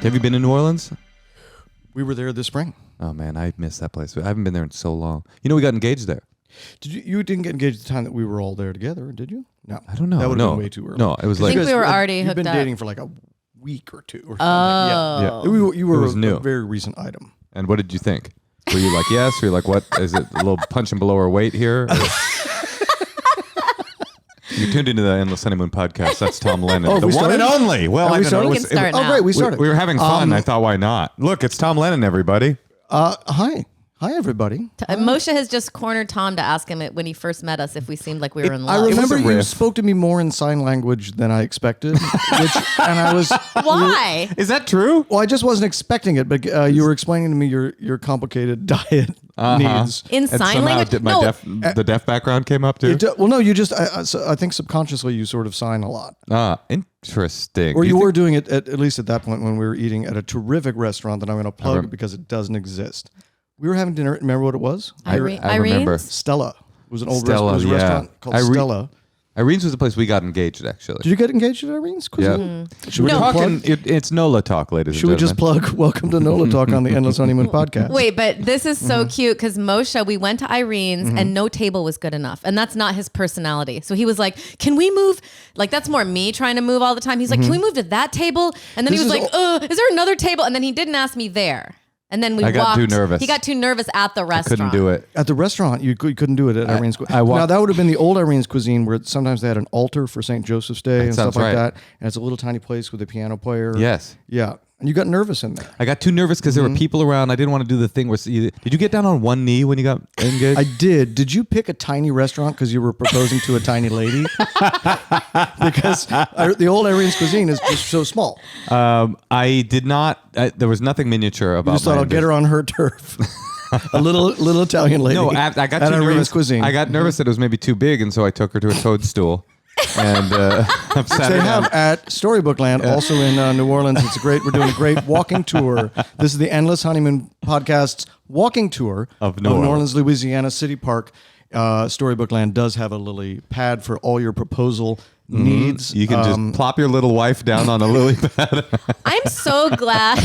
Have you been to New Orleans? We were there this spring. Oh man, I miss that place. I haven't been there in so long. You know, we got engaged there. You didn't get engaged at the time that we were all there together, did you? No. I don't know. That would have been way too early. No, it was I like think we were already You've hooked been up. dating for like a week or two or something. Oh. Yeah. You were It was new. a very recent item. And what did you think? Were you like yes? Were you like what? Is it a little punching below our weight here? You tuned into the Endless Honeymoon podcast. That's Tom Lennon, Oh, the we one started? and only. Well, Are I we don't know. started? We can start now. Oh, great. We started. We were having fun. I thought, why not? Look, it's Tom Lennon, everybody. Hi, everybody. Moshe has just cornered Tom to ask him when he first met us if we seemed like we were in love. I remember a you riff. spoke to me more in sign language than I expected, and I was. Why? Is that true? Well, I just wasn't expecting it, but you were explaining to me your complicated diet needs. In And sign somehow language? my No. the deaf background came up too. Well, no, you just. I think subconsciously you sort of sign a lot. Interesting. Or you think- were doing it at least at that point when we were eating at a terrific restaurant that I'm going to plug because it doesn't exist. We were having dinner. Remember what it was? I remember. Irene's? Stella. It was an old Stella, restaurant called Stella. Irene's was the place we got engaged, actually. Did you get engaged at Irene's? Yeah. Should we No. just Talking, plug? it's NOLA talk, ladies Should we and just gentlemen. plug Welcome to NOLA Talk on the Endless Honeymoon podcast? Wait, but this is so cute because Moshe, we went to Irene's and no table was good enough. And that's not his personality. So he was like, can we move? Like, that's more me trying to move all the time. He's like, can we move to that table? And then This he was is like, is there another table? And then he didn't ask me there. And then we I got walked. too nervous. He got too nervous at the restaurant. Couldn't do it. At the restaurant, you couldn't do it at Irene's. I walked- Now, that would have been the old Irene's cuisine where sometimes they had an altar for St. Joseph's Day and stuff sounds like right. that. And it's a little tiny place with a piano player. Yes. Yeah. And you got nervous in there. I got too nervous because there were people around. I didn't want to do the thing where. Did you get down on one knee when you got engaged? I did. Did you pick a tiny restaurant because you were proposing to a tiny lady? Because the old Irene's cuisine is just so small. I did not. There was nothing miniature about. You just thought my I'll get her on her turf. A little Italian lady. No, I got at too Irene's nervous. cuisine. I got nervous that it was maybe too big, and so I took her to a toadstool. And I'm sat They her have down. at Storybook Land, also in New Orleans. It's great. We're doing a great walking tour. This is the Endless Honeymoon podcast's walking tour Of New Orleans. Louisiana City Park. Storybook Land does have a lily pad for all your proposal needs. You can just plop your little wife down on a lily pad. I'm so glad.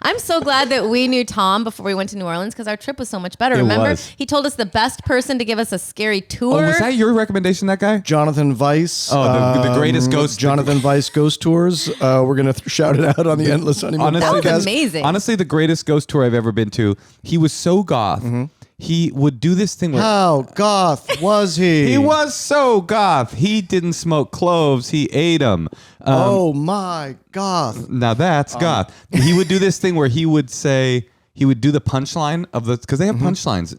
I'm so glad that we knew Tom before we went to New Orleans because our trip was so much better. It Remember, was. he told us the best person to give us a scary tour. Oh, was that your recommendation? That guy? Jonathan Weiss. Oh, the greatest ghost- Jonathan Weiss Ghost Tours. We're going to shout it out on the Endless Honeymoon Honestly, That was podcast. amazing. Honestly, the greatest ghost tour I've ever been to. He was so goth. He would do this thing where How goth was he? he was so goth. He didn't smoke cloves. He ate them. Oh my goth. Now that's goth. He would do this thing where he would say he would do the punchline of the because they have punchlines.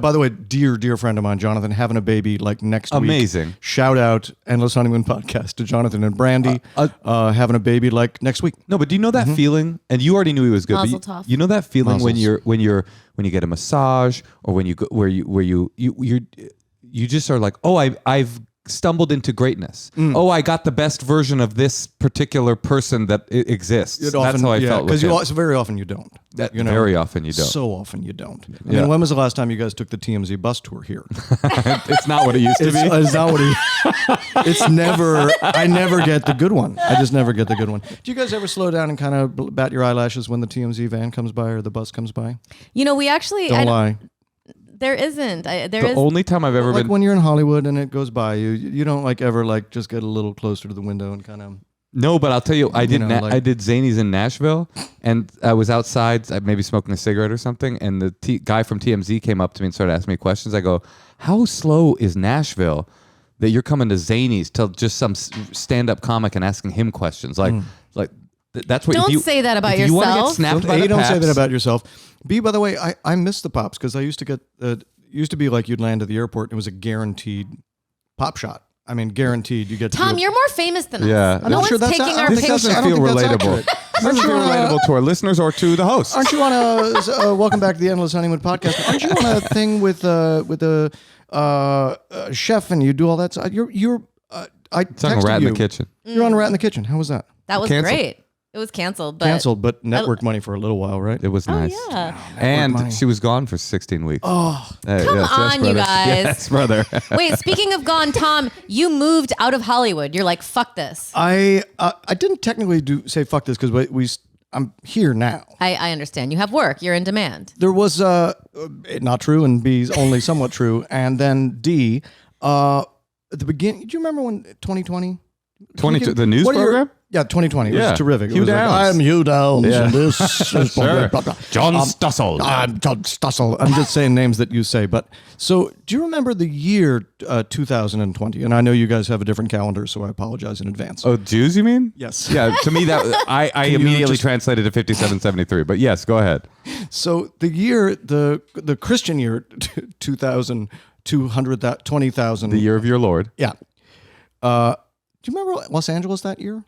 By the way, dear friend of mine, Jonathan, having a baby like next week. Amazing. Shout out Endless Honeymoon podcast to Jonathan and Brandy. Having a baby like next week. No, but do you know that feeling? And you already knew he was good. But Mazel you, tov. you know that feeling when Mazels. when you get a massage or when you go where you just are like, oh, I've stumbled into greatness. Oh, I got the best version of this particular person that exists. That's how I felt. Because with him. very often you don't. You know? Very often you don't. So often you don't. I Yeah. mean, when was the last time you guys took the TMZ bus tour here? It's not what it used to be. It's not what it's never. I never get the good one. I just never get the good one. Do you guys ever slow down and kind of bat your eyelashes when the TMZ van comes by or the bus comes by? You know, we actually. Don't lie. There isn't. There The is. only time I've ever Like been. when you're in Hollywood and it goes by you don't like ever like just get a little closer to the window and kind of. No, but I'll tell you, I did. know, like- I did Zanies in Nashville, and I was outside, maybe smoking a cigarette or something, and the guy from TMZ came up to me and started asking me questions. I go, "How slow is Nashville that you're coming to Zanies to just some stand-up comic and asking him questions?" Like that's what. Don't if you, say that about if you want to get yourself. snapped by A, the don't say paps- that about yourself. B, by the way, I miss the pops because I used to get used to be like you'd land at the airport and it was a guaranteed pop shot. I mean, guaranteed you get to Tom, do you're more famous than us. Yeah. No I'm one's taking our This picture. doesn't I don't feel think that's relatable. accurate. This doesn't feel relatable to our listeners or to the host. Aren't you on a welcome back to the Endless Honeymoon podcast? Aren't you on a thing with a chef and you do all that? I Talking texted rat you. in the kitchen. You're on a Rat in the Kitchen. How was that? That was Cancel. great. It was canceled, but Canceled, but network money for a little while, right? It was nice. yeah. And money. she was gone for 16 weeks. Oh, Come on, you brother. guys. Yes, brother. Wait, speaking of gone, Tom, you moved out of Hollywood. You're like, fuck this. I didn't technically say fuck this because I'm here now. I understand. You have work. You're in demand. There was not true, and B is only somewhat true, and then D at the beginning. Do you remember when 2020? 22, the news What are your- program? Yeah, 2020. It Yeah. was terrific. It Hugh was like, Downs. I'm Hugh Downs, Yeah. and this is Sure. blah, blah, blah. John Stussel. I'm John Stussel. I'm just saying names that you say. But so, do you remember the year 2020? And I know you guys have a different calendar, so I apologize in advance. Oh, Jews, you mean? Yes. Yeah, to me, that I you immediately just- translated to 5773. But yes, go ahead. So the year, the Christian year, 20,000. The year of your Lord. Yeah. Do you remember Los Angeles that year?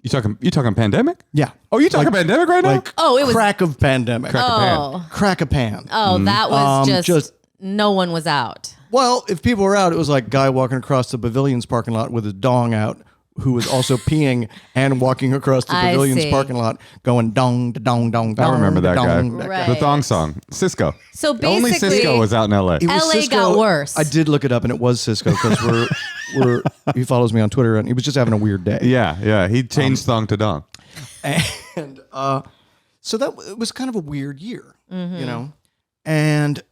You talking pandemic? Yeah. Oh, you talking pandemic right now? Like Oh, it was- crack of pandemic. Oh, Crack a pan. that was just- no one was out. Well, if people were out, it was like guy walking across the Pavilion's parking lot with his dong out, who was also peeing and walking across the I Pavilion's see. parking lot, going dong, da dong, dong, dong. I remember that da guy. dong, that Right. The thong song. Cisco. So Only basically- Cisco was out in LA. It was LA Cisco. got worse. I did look it up, and it was Cisco because he follows me on Twitter, and he was just having a weird day. Yeah. He changed thong to dong. And so it was kind of a weird year, you know, and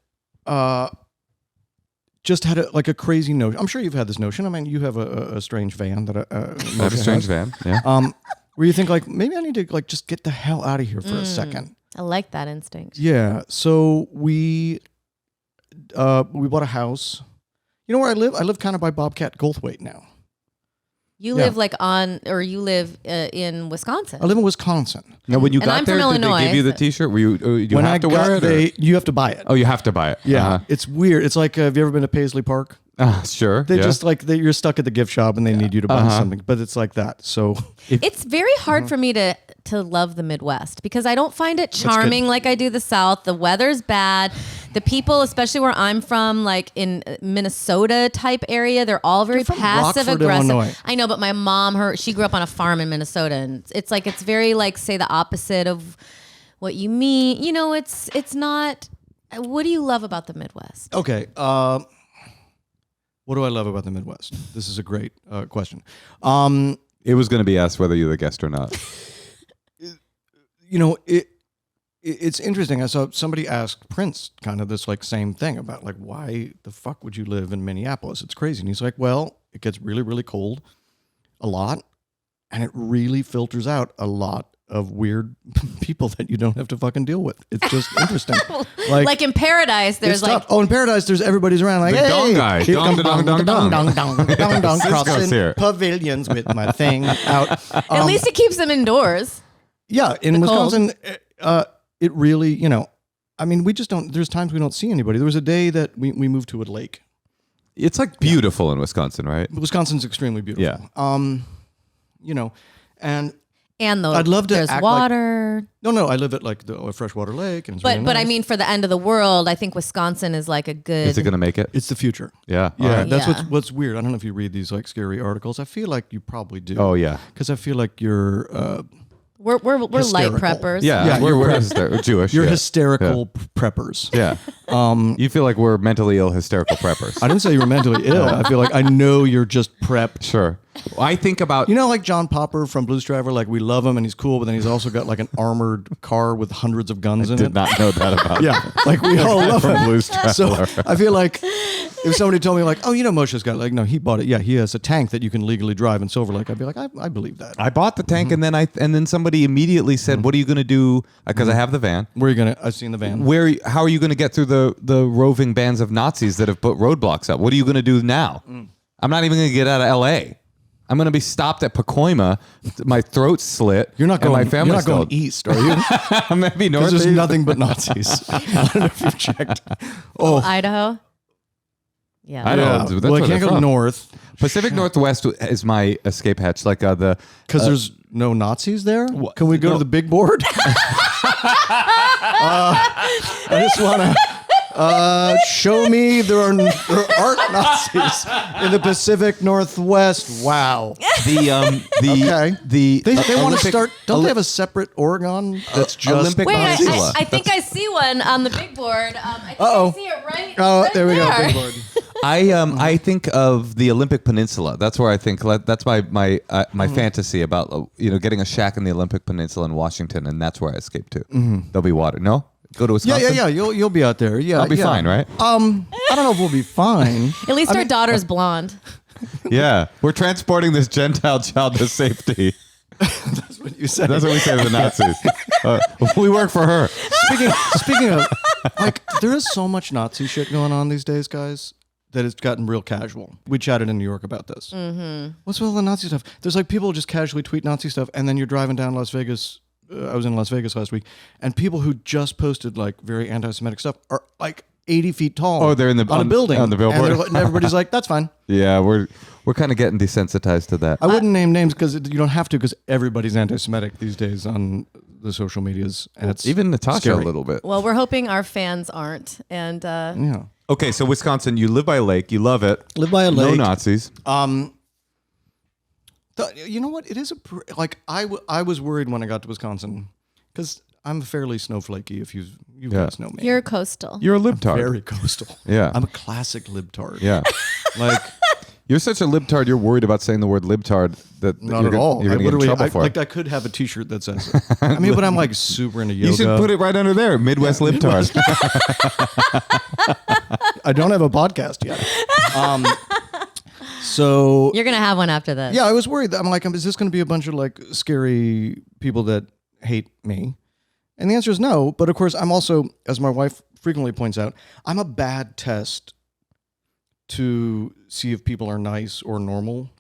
just had a crazy notion. I'm sure you've had this notion. I mean, you have a strange van that I have a strange van. Yeah. where you think like maybe I need to like just get the hell out of here for a second. I like that instinct. Yeah. So we bought a house. You know where I live? I live kind of by Bobcat Goldthwait now. You Yeah. live you live in Wisconsin. I live in Wisconsin. Now, when you And got I'm there, from did they Illinois, give you the so- T-shirt? Were you you When have I to got wear it? Or? you have to buy it. Oh, you have to buy it. Yeah, it's weird. It's like have you ever been to Paisley Park? Sure. They yeah. just like you're stuck at the gift shop and they need you to buy something, but it's like that. So It's very hard for me to love the Midwest because I don't find it charming like I do the South. The weather's bad. The people, especially where I'm from, like in Minnesota type area, they're all very from passive Rockford, aggressive. Illinois. I know, but my mom, she grew up on a farm in Minnesota, and it's very like say the opposite of what you mean. You know, it's not. What do you love about the Midwest? okay, what do I love about the Midwest? This is a great question. It was going to be asked whether you're the guest or not. You know, it's interesting. I saw somebody ask Prince kind of this like same thing about like why the fuck would you live in Minneapolis? It's crazy. And he's like, well, it gets really, really cold a lot, and it really filters out a lot of weird people that you don't have to fucking deal with. It's just interesting. Like in Paradise, there's it's like tough. In Paradise, there's everybody's around like, The hey, dong guy. here Dong, come dong, dong, dong. dong, dong, dong, dong, Cisco's crossing here. pavilions with my thing out. at least it keeps them indoors. Yeah, in The cold. Wisconsin, it really, you know, I mean, we just don't. There's times we don't see anybody. There was a day that we moved to a lake. It's like beautiful in Wisconsin, right? Wisconsin's extremely beautiful. Yeah. You know, and I'd love to there's act like- water. no, I live at like a freshwater lake, and it's But really but I nice. mean, for the end of the world, I think Wisconsin is like a good. Is it going to make it? it's the future. Yeah. Yeah, All right. that's Yeah. what's weird. I don't know if you read these like scary articles. I feel like you probably do. Oh, yeah. because I feel like you're we're light hysterical. preppers. Yeah. Yeah, we're Jewish. you're yeah. hysterical preppers. Yeah. You feel like we're mentally ill, hysterical preppers. I didn't say you were mentally ill. I feel like I know you're just prep. Sure. I think about You know, like John Popper from Blues Driver, like we love him and he's cool, but then he's also got like an armored car with hundreds of guns in did it. not know that about Yeah, like we all love from him. Blues So Traveler. I feel like if somebody told me like, oh, you know, Moshe's got like, no, he bought it. Yeah, he has a tank that you can legally drive in Silver Lake. I'd be like, I believe that. I bought the tank and then somebody immediately said, "What are you going to do?" Because I have the van. Where are you gonna? I've seen the van. How are you going to get through the roving bands of Nazis that have put roadblocks up? What are you going to do now? I'm not even going to get out of L.A. I'm going to be stopped at Pacoima, my throat slit. You're not and going. my family's You're not going killed. east, are you? Maybe north. Because there's east. nothing but Nazis. I don't know if you've checked. Oh, Idaho. Yeah. I know. yeah. That's Well, where I can't they're go from. north Pacific Northwest is my escape hatch. Like the because there's no Nazis there. Can we go No. to the big board? I just want to. Show me there aren't Nazis in the Pacific Northwest. Wow. Okay. They want to start. Don't they have a separate Oregon that's just Olympic Wait, Peninsula. I think I see one on the big board. I think Uh-oh. I see it right. Oh, right there we go. Big board. I think of the Olympic Peninsula. That's where I think that's my fantasy about getting a shack in the Olympic Peninsula in Washington, and that's where I escape to. There'll be water. No, go to Wisconsin. Yeah. You'll be out there. Yeah, I'll be fine, right? I don't know if we'll be fine. At least our daughter's blonde. Yeah, we're transporting this Gentile child to safety. That's what you said. That's what we say to the Nazis. We work for her. Speaking of, like, there is so much Nazi shit going on these days, guys, that it's gotten real casual. We chatted in New York about this. What's with all the Nazi stuff? There's like people just casually tweet Nazi stuff, and then you're driving down Las Vegas. I was in Las Vegas last week, and people who just posted like very anti-Semitic stuff are like 80 feet tall. Oh, they're in on a building on the billboard, and everybody's like, "That's fine." Yeah, we're kind of getting desensitized to that. I wouldn't name names because you don't have to, because everybody's anti-Semitic these days on the social medias, and it's Even Natasha scary. a little bit. Well, we're hoping our fans aren't. And Yeah, Okay, so Wisconsin, you live by a lake, you love it. live by a No lake. Nazis. You know what? It is I was worried when I got to Wisconsin because I'm fairly snowflakey. If you guys know me, you're coastal. You're a libtard. very coastal. Yeah. I'm a classic libtard. Yeah. Like You're such a libtard, you're worried about saying the word libtard that not you're at gonna, all. You're I going to get in literally, trouble for it. I could have a T-shirt that says it. I mean, but I'm like super into yoga. You should put it right under there, Midwest libtard. I don't have a podcast yet. So You're gonna have one after this. yeah, I was worried. I'm like, is this going to be a bunch of like scary people that hate me? And the answer is no. But of course, I'm also, as my wife frequently points out, I'm a bad test to see if people are nice or normal,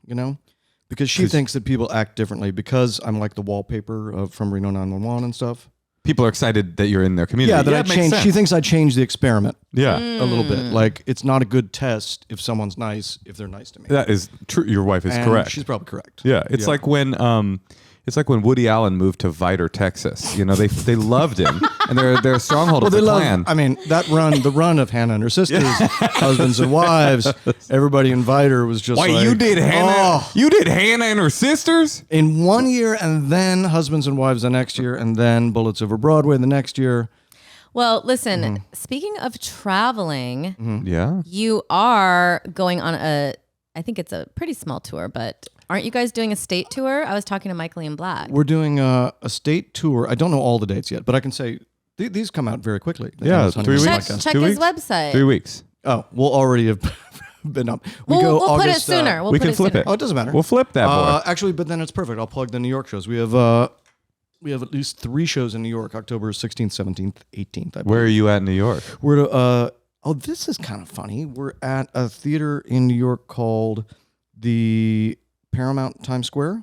because she thinks that people act differently because I'm like the wallpaper from Reno 911 and stuff. People are excited that you're in their community. Yeah, that I it makes changed. sense. She thinks I changed the experiment Yeah. a little bit. Like, it's not a good test if someone's nice, if they're nice to me. That is true. Your wife is And correct. She's probably correct. Yeah, it's like when Woody Allen moved to Vidor, Texas. They loved him, and they're a stronghold of the Klan. I mean, the run of Hannah and her sisters, husbands and wives, everybody in Vidor was just Why like, you did Hannah? "Oh." You did Hannah and her sisters? In one year, and then Husbands and Wives the next year, and then Bullets Over Broadway the next year. Well, listen. Speaking of traveling, Yeah. you are going on I think it's a pretty small tour, but aren't you guys doing a state tour? I was talking to Michael Ian Black. We're doing a state tour. I don't know all the dates yet, but I can say these come out very quickly. The Yeah, Endless 3 Honeymoon weeks. podcast. Check 2 his weeks? website. 3 weeks. Oh, we'll already have been up. We'll put it August, sooner. We'll we put can it flip sooner. it. Oh, it doesn't matter. We'll flip that boy. Actually, but then it's perfect. I'll plug the New York shows. We have at least 3 shows in New York, October 16th, 17th, 18th. Where are you at in New York? We're this is kind of funny. We're at a theater in New York called the Paramount Times Square,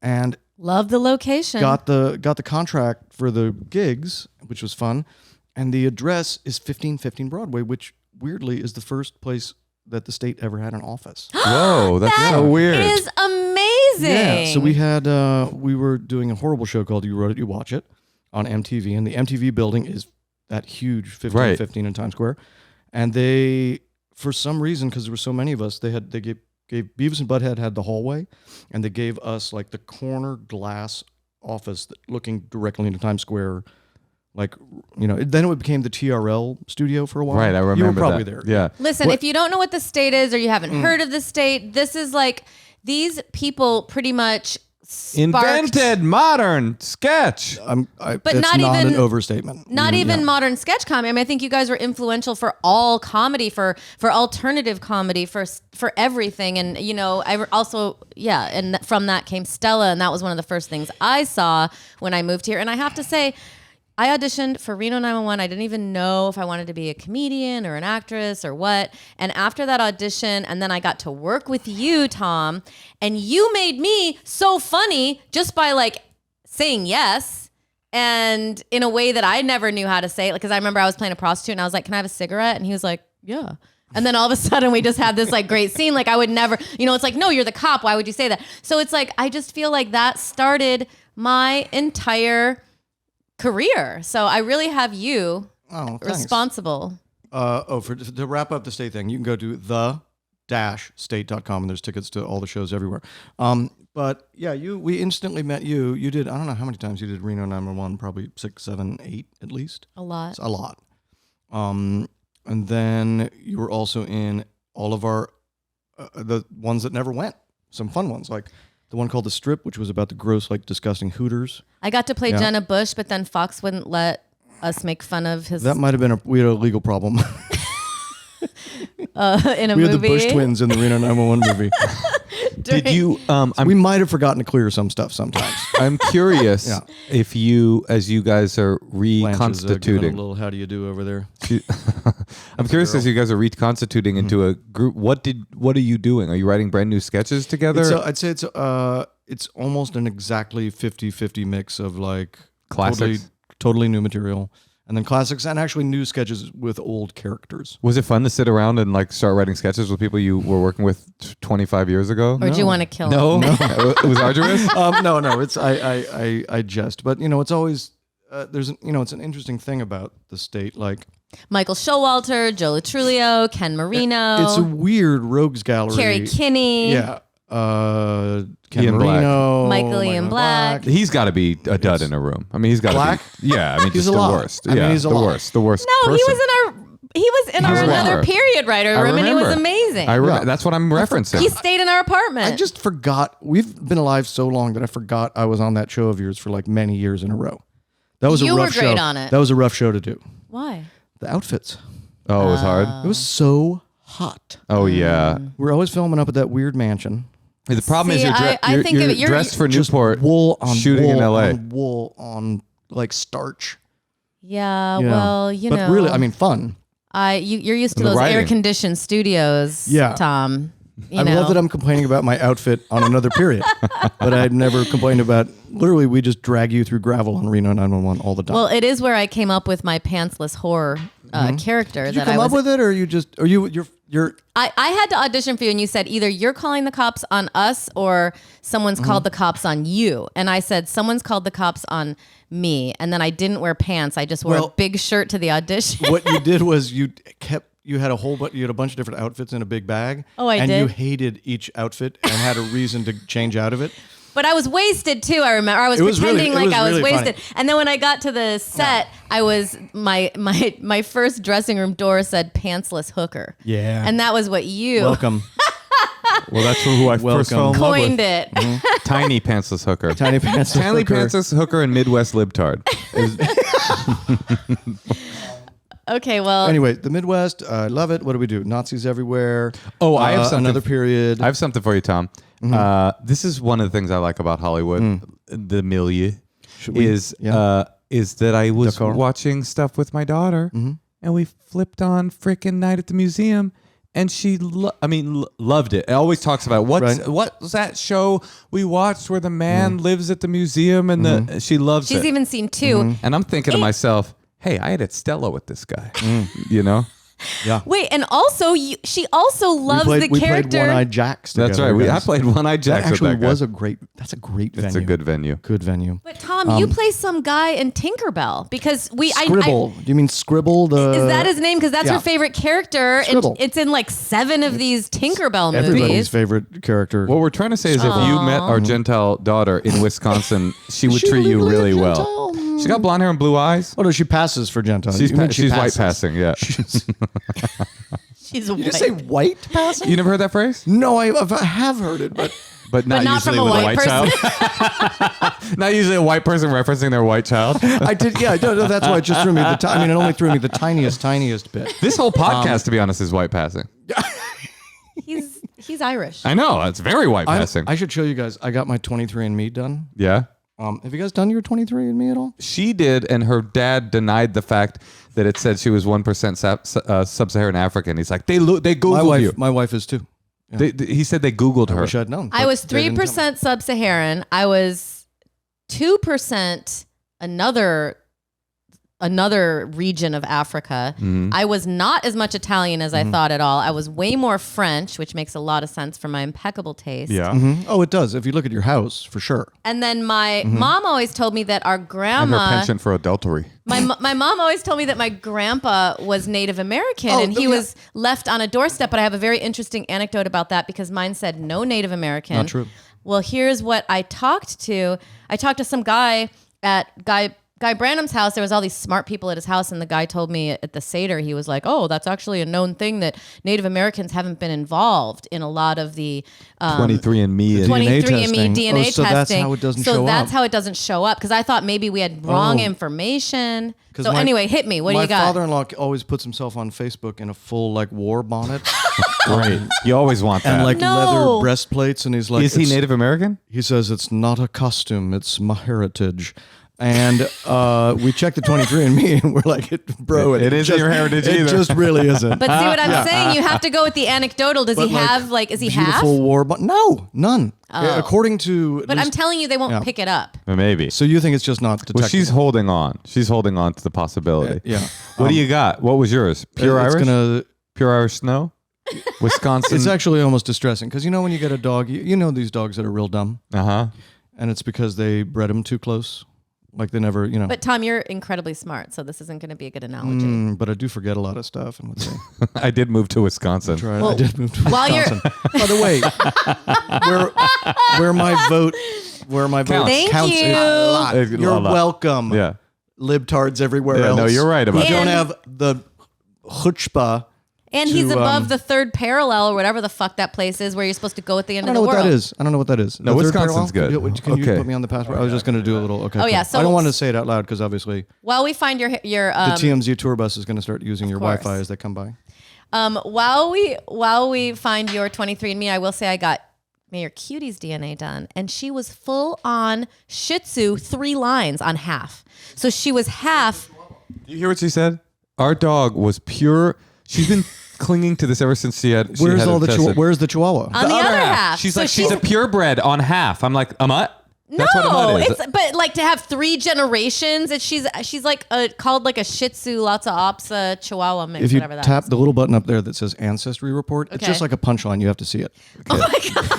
and Love the location. got the contract for the gigs, which was fun. And the address is 1515 Broadway, which weirdly is the first place that the state ever had an office. Whoa, that's That so weird. is amazing. Yeah, so we were doing a horrible show called You Wrote It, You Watch It on MTV, and the MTV building is that huge 1515 in Times Square. And they, for some reason, because there were so many of us, they gave Beavis and Butthead had the hallway, and they gave us like the corner glass office looking directly into Times Square. Like, then it became the TRL studio for a while. Right, I remember You were probably that. there. Yeah. Listen, if you don't know what the state is or you haven't heard of the state, this is like these people pretty much sparked, Invented modern sketch. But it's not not even- an overstatement. not even modern sketch comedy. I mean, I think you guys were influential for all comedy, for alternative comedy, for everything. And I also and from that came Stella, and that was one of the first things I saw when I moved here. And I have to say, I auditioned for Reno 911. I didn't even know if I wanted to be a comedian or an actress or what. And after that audition, and then I got to work with you, Tom, and you made me so funny just by like saying yes. And in a way that I never knew how to say it. Because I remember I was playing a prostitute and I was like, can I have a cigarette? And he was like, yeah. And then all of a sudden we just had this like great scene. Like I would never, it's like, no, you're the cop. Why would you say that? So it's like, I just feel like that started my entire career. So I really have you Oh, thanks. responsible. To wrap up the state thing, you can go to the-state.com and there's tickets to all the shows everywhere. But yeah, we instantly met you. You did, I don't know how many times you did Reno 911, probably 6, 7, 8 at least. A lot. It's a lot. And then you were also in all of our, the ones that never went. Some fun ones, like the one called The Strip, which was about the gross, like disgusting Hooters. I got to play Jenna Bush, but then Fox wouldn't let us make fun of his... That might have been we had a legal problem. in a movie. We had the Bush twins in the Reno 911 movie. Did you? We might have forgotten to clear some stuff sometimes. I'm curious if you, as you guys are reconstituting, Blanche is, a little how do you do over there? I'm curious as you guys are reconstituting into a group. What are you doing? Are you writing brand new sketches together? I'd say it's almost an exactly 50-50 mix of like classics, totally new material. And then classics and actually new sketches with old characters. Was it fun to sit around and like start writing sketches with people you were working with 25 years ago? Or do you want to kill him? No. It was arduous? No. It's I jest, but it's always it's an interesting thing about the state. Like Michael Showalter, Joe Latrulio, Ken Marino. It's a weird rogues gallery. Carrie Kinney. Yeah. Ken Ian Marino, Michael Ian Black. He's got to be a dud in a room. I mean, he's got to Black? be. Yeah, I mean, He's just a the lot. worst. I mean, Yeah, he's a the lot. worst. The worst. No, person. he was in our a another liar. period writer room, and he was amazing. That's what I'm referencing. He stayed in our apartment. I just forgot. We've been alive so long that I forgot I was on that show of yours for like many years in a row. That was You a were rough great show. on it. That was a rough show to do. Why? The outfits. Oh, it was hard. It was so hot. Oh yeah. We're always filming up at that weird mansion. The problem is See, you're, think of it- you're dressed for Just Newport, wool on shooting wool in LA. on wool on like starch. Yeah, you know. well, But really, I mean, fun. you're used to And the those writing. air-conditioned studios, Yeah. Tom. I love that I'm complaining about my outfit on another period, but I'd never complained about. Literally, we just drag you through gravel on Reno 911 all the time. Well, it is where I came up with my pantsless horror character. Did you that come I was. up with it, or you're? I had to audition for you, and you said either you're calling the cops on us or someone's called the cops on you. And I said someone's called the cops on me. And then I didn't wear pants. I just wore a big shirt to the audition. What you did was you had a bunch of different outfits in a big bag. Oh, I and did? you hated each outfit and had a reason to change out of it. But I was wasted too. I remember I was It was pretending really- it like I was was really wasted. And then when I got to the set, I was my first dressing room door said pantsless hooker. Yeah. And that was what you Welcome, Well, that's who I first fell in love with. coined it. Tiny pantsless hooker. tiny pants. Tiny pantsless hooker and Midwest libtard. Okay, well, Anyway, the Midwest, I love it. What do we do? Nazis everywhere. Oh, I have something. Another period. I have something for you, Tom. This is one of the things I like about Hollywood. The milieu is that I was Dakar. watching stuff with my daughter, and we flipped on frickin' Night at the Museum, and she, loved it. It always talks about what was that show we watched where the man lives at the museum, and she loves she's it. even seen two. And I'm thinking to myself, hey, I had at Stella with this guy, you know. Yeah. Wait, and also she also loves the we character. played One-Eyed Jacks together. That's right. I guys. played One-Eyed Jacks. That actually with that guy. was a great venue. It's a good venue. Good venue. But Tom, you play some guy in Tinkerbell because Scribble. Do you mean Scribble? Is that his name? Because that's yeah. her favorite character. And Scribble. it's in like 7 of these Tinkerbell Everybody's movies. favorite character? What we're trying to say is if you met our Gentile daughter in Wisconsin, she would treat you really well. She got blonde hair and blue eyes. Oh no, she passes for Gentile. She's You mean she white passes? passing, yeah. She's Did you white. say white passing? You never heard that phrase? No, I have heard it, but Not not usually from a with a white white child. Not usually a white person referencing their white child. I did. Yeah, no, that's why it just threw me. It only threw me the tiniest bit. This whole podcast, to be honest, is white passing. He's Irish. I know. It's very white passing. I should show you guys. I got my 23andMe done. Yeah. Have you guys done your 23andMe at all? She did, and her dad denied the fact that it said she was 1% sub-Saharan African. He's like, they Googled you. My wife is too. Yeah. He said they Googled her. Wish I'd known. I but was they didn't tell me. 3% sub-Saharan. I was 2% another another region of Africa. I was not as much Italian as I thought at all. I was way more French, which makes a lot of sense for my impeccable taste. Yeah. Oh, it does. If you look at your house, for sure. And then my mom always told me that our And her grandma, penchant for adultery. my mom always told me that my grandpa was Native American and he was left on a doorstep. But I have a very interesting anecdote about that because mine said no Native American. Not true. Well, here's what I talked to. I talked to some guy at Guy Branum's house. There was all these smart people at his house, and the guy told me at the Seder, he was like, "Oh, that's actually a known thing that Native Americans haven't been involved in a lot of the 23andMe. And 23andMe DNA so testing." that's how it doesn't show that's up. how it doesn't show up because I thought maybe we had wrong information. So anyway, hit me. What do you got? My father-in-law always puts himself on Facebook in a full like war bonnet. Great. You always want that. And like No. leather breastplates, and he's like, is he "It's-" Native American? He says it's not a costume; it's my heritage. And we checked the 23andMe, and we're like, "Bro, It isn't your heritage either." It just really isn't." But see what I'm saying? You have to go with the anecdotal. Does But, he have is he half? beautiful war bonnet? No, none. According to, But I'm telling you, they won't pick it up. Maybe. so you think it's just not detectable? Well, she's holding on. She's holding on to the possibility. Yeah. What do you got? What was yours? Pure it's Irish? Gonna, Pure Irish snow? Wisconsin? it's actually almost distressing because you know when you get a dog, you know these dogs that are real dumb, Uh-huh. and it's because they bred them too close. Like they never, But Tom, you're incredibly smart, so this isn't going to be a good analogy. But I do forget a lot of stuff. And let's see. I did move to Wisconsin. Right, Well, I did move to while Wisconsin. By the way, where my vote Counts. Thank counts you. a lot. A You're lot. welcome. Yeah. Libtards everywhere Yeah, else. no, you're right about You that. don't have the chutzpah. And he's to, above the third parallel or whatever the fuck that place is where you're supposed to go at the end I of don't the know what world. that is. I don't know what that is. No, The third Wisconsin's parallel? good. Can you Okay. put me on the passport? I was just going to do a little. Okay. Oh, yeah, cool. so I don't we'll- want to say it out loud because obviously While we find your the TMZ tour bus is going to start using your course. Wi-Fi as they come by. while we find your 23andMe, I will say I got Mayor Cutie's DNA done, and she was full on Shih Tzu, 3 lines on half. So she was half. You hear what she said? Our dog was pure. She's been clinging to this ever since she had. Where's had all it the tested. Where's the Chihuahua? On the other half. She's So like, she's a purebred on half. I'm like, a mutt? That's what a No, mutt is. it's but like to have 3 generations. She's like called like a Shih Tzu, lots of ops, Chihuahua mix, If you whatever that tap is. the little button up there that says Ancestry Report, it's Okay. just like a punchline. You have to see it. Oh my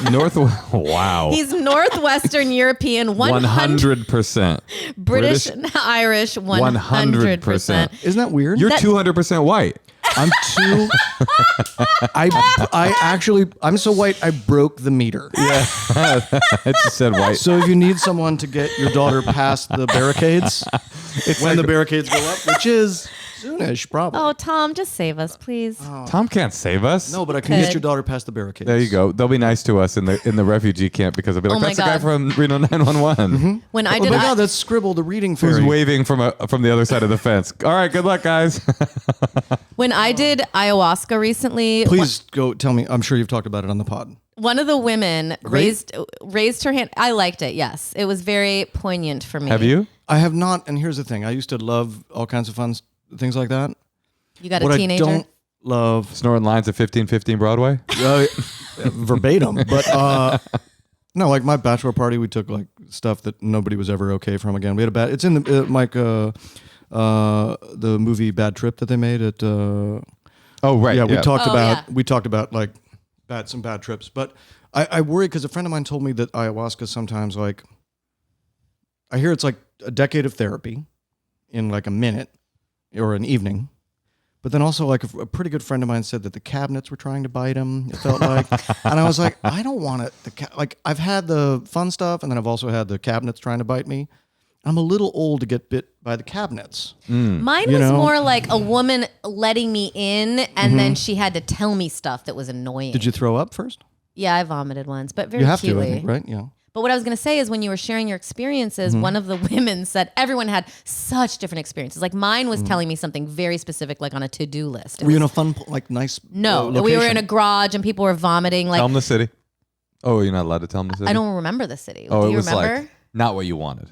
god, Wow. he's Northwestern European, 100 100%. British and Irish, 100%. Isn't that weird? You're 200% white. I'm too. I'm so white. I broke the meter. It just said white. So if you need someone to get your daughter past the barricades, when the barricades go up, which is soonish, probably. Oh, Tom, just save us, please. Tom can't save us. No, but I can get Good. your daughter past the barricades. There you go. They'll be nice to us in the refugee camp because they'll be like, Oh my that's the guy God. from Reno 911 When I Oh did, my God, that's Scribble, the reading who's fairy. waving from the other side of the fence. All right, good luck, guys. when I did ayahuasca recently, Please go tell me. I'm sure you've talked about it on the pod. one of the women raised her hand. I liked it. Yes, it was very poignant for me. Have you? I have not, and here's the thing. I used to love all kinds of fun things like that. You got What a teenager? I don't love Snoring lines at 1515 Broadway? verbatim, but no, like my bachelor party, we took like stuff that nobody was ever okay from again. We had a bad. It's in the the movie Bad Trip that they made at. Oh, right. Yeah, we talked Oh, about yeah. we talked about like some bad trips, but I worry because a friend of mine told me that ayahuasca sometimes like I hear it's like a decade of therapy in like a minute or an evening. But then also, like a pretty good friend of mine said that the cabinets were trying to bite him. It felt like, and I was like, I don't want it. Like I've had the fun stuff, and then I've also had the cabinets trying to bite me. I'm a little old to get bit by the cabinets. Mine You was know? more like a woman letting me in, and then she had to tell me stuff that was annoying. Did you throw up first? Yeah, I vomited once, but very You have cutely. to, I think, right? Yeah. But what I was going to say is when you were sharing your experiences, one of the women said everyone had such different experiences. Like mine was telling me something very specific, like on a to-do list. It Were you was- in a fun, like nice? No, location? we were in a garage and people were vomiting. Like Tell them the city. Oh, you're not allowed to tell them the city? I don't remember the city. Oh, Do it you was remember? like not what you wanted.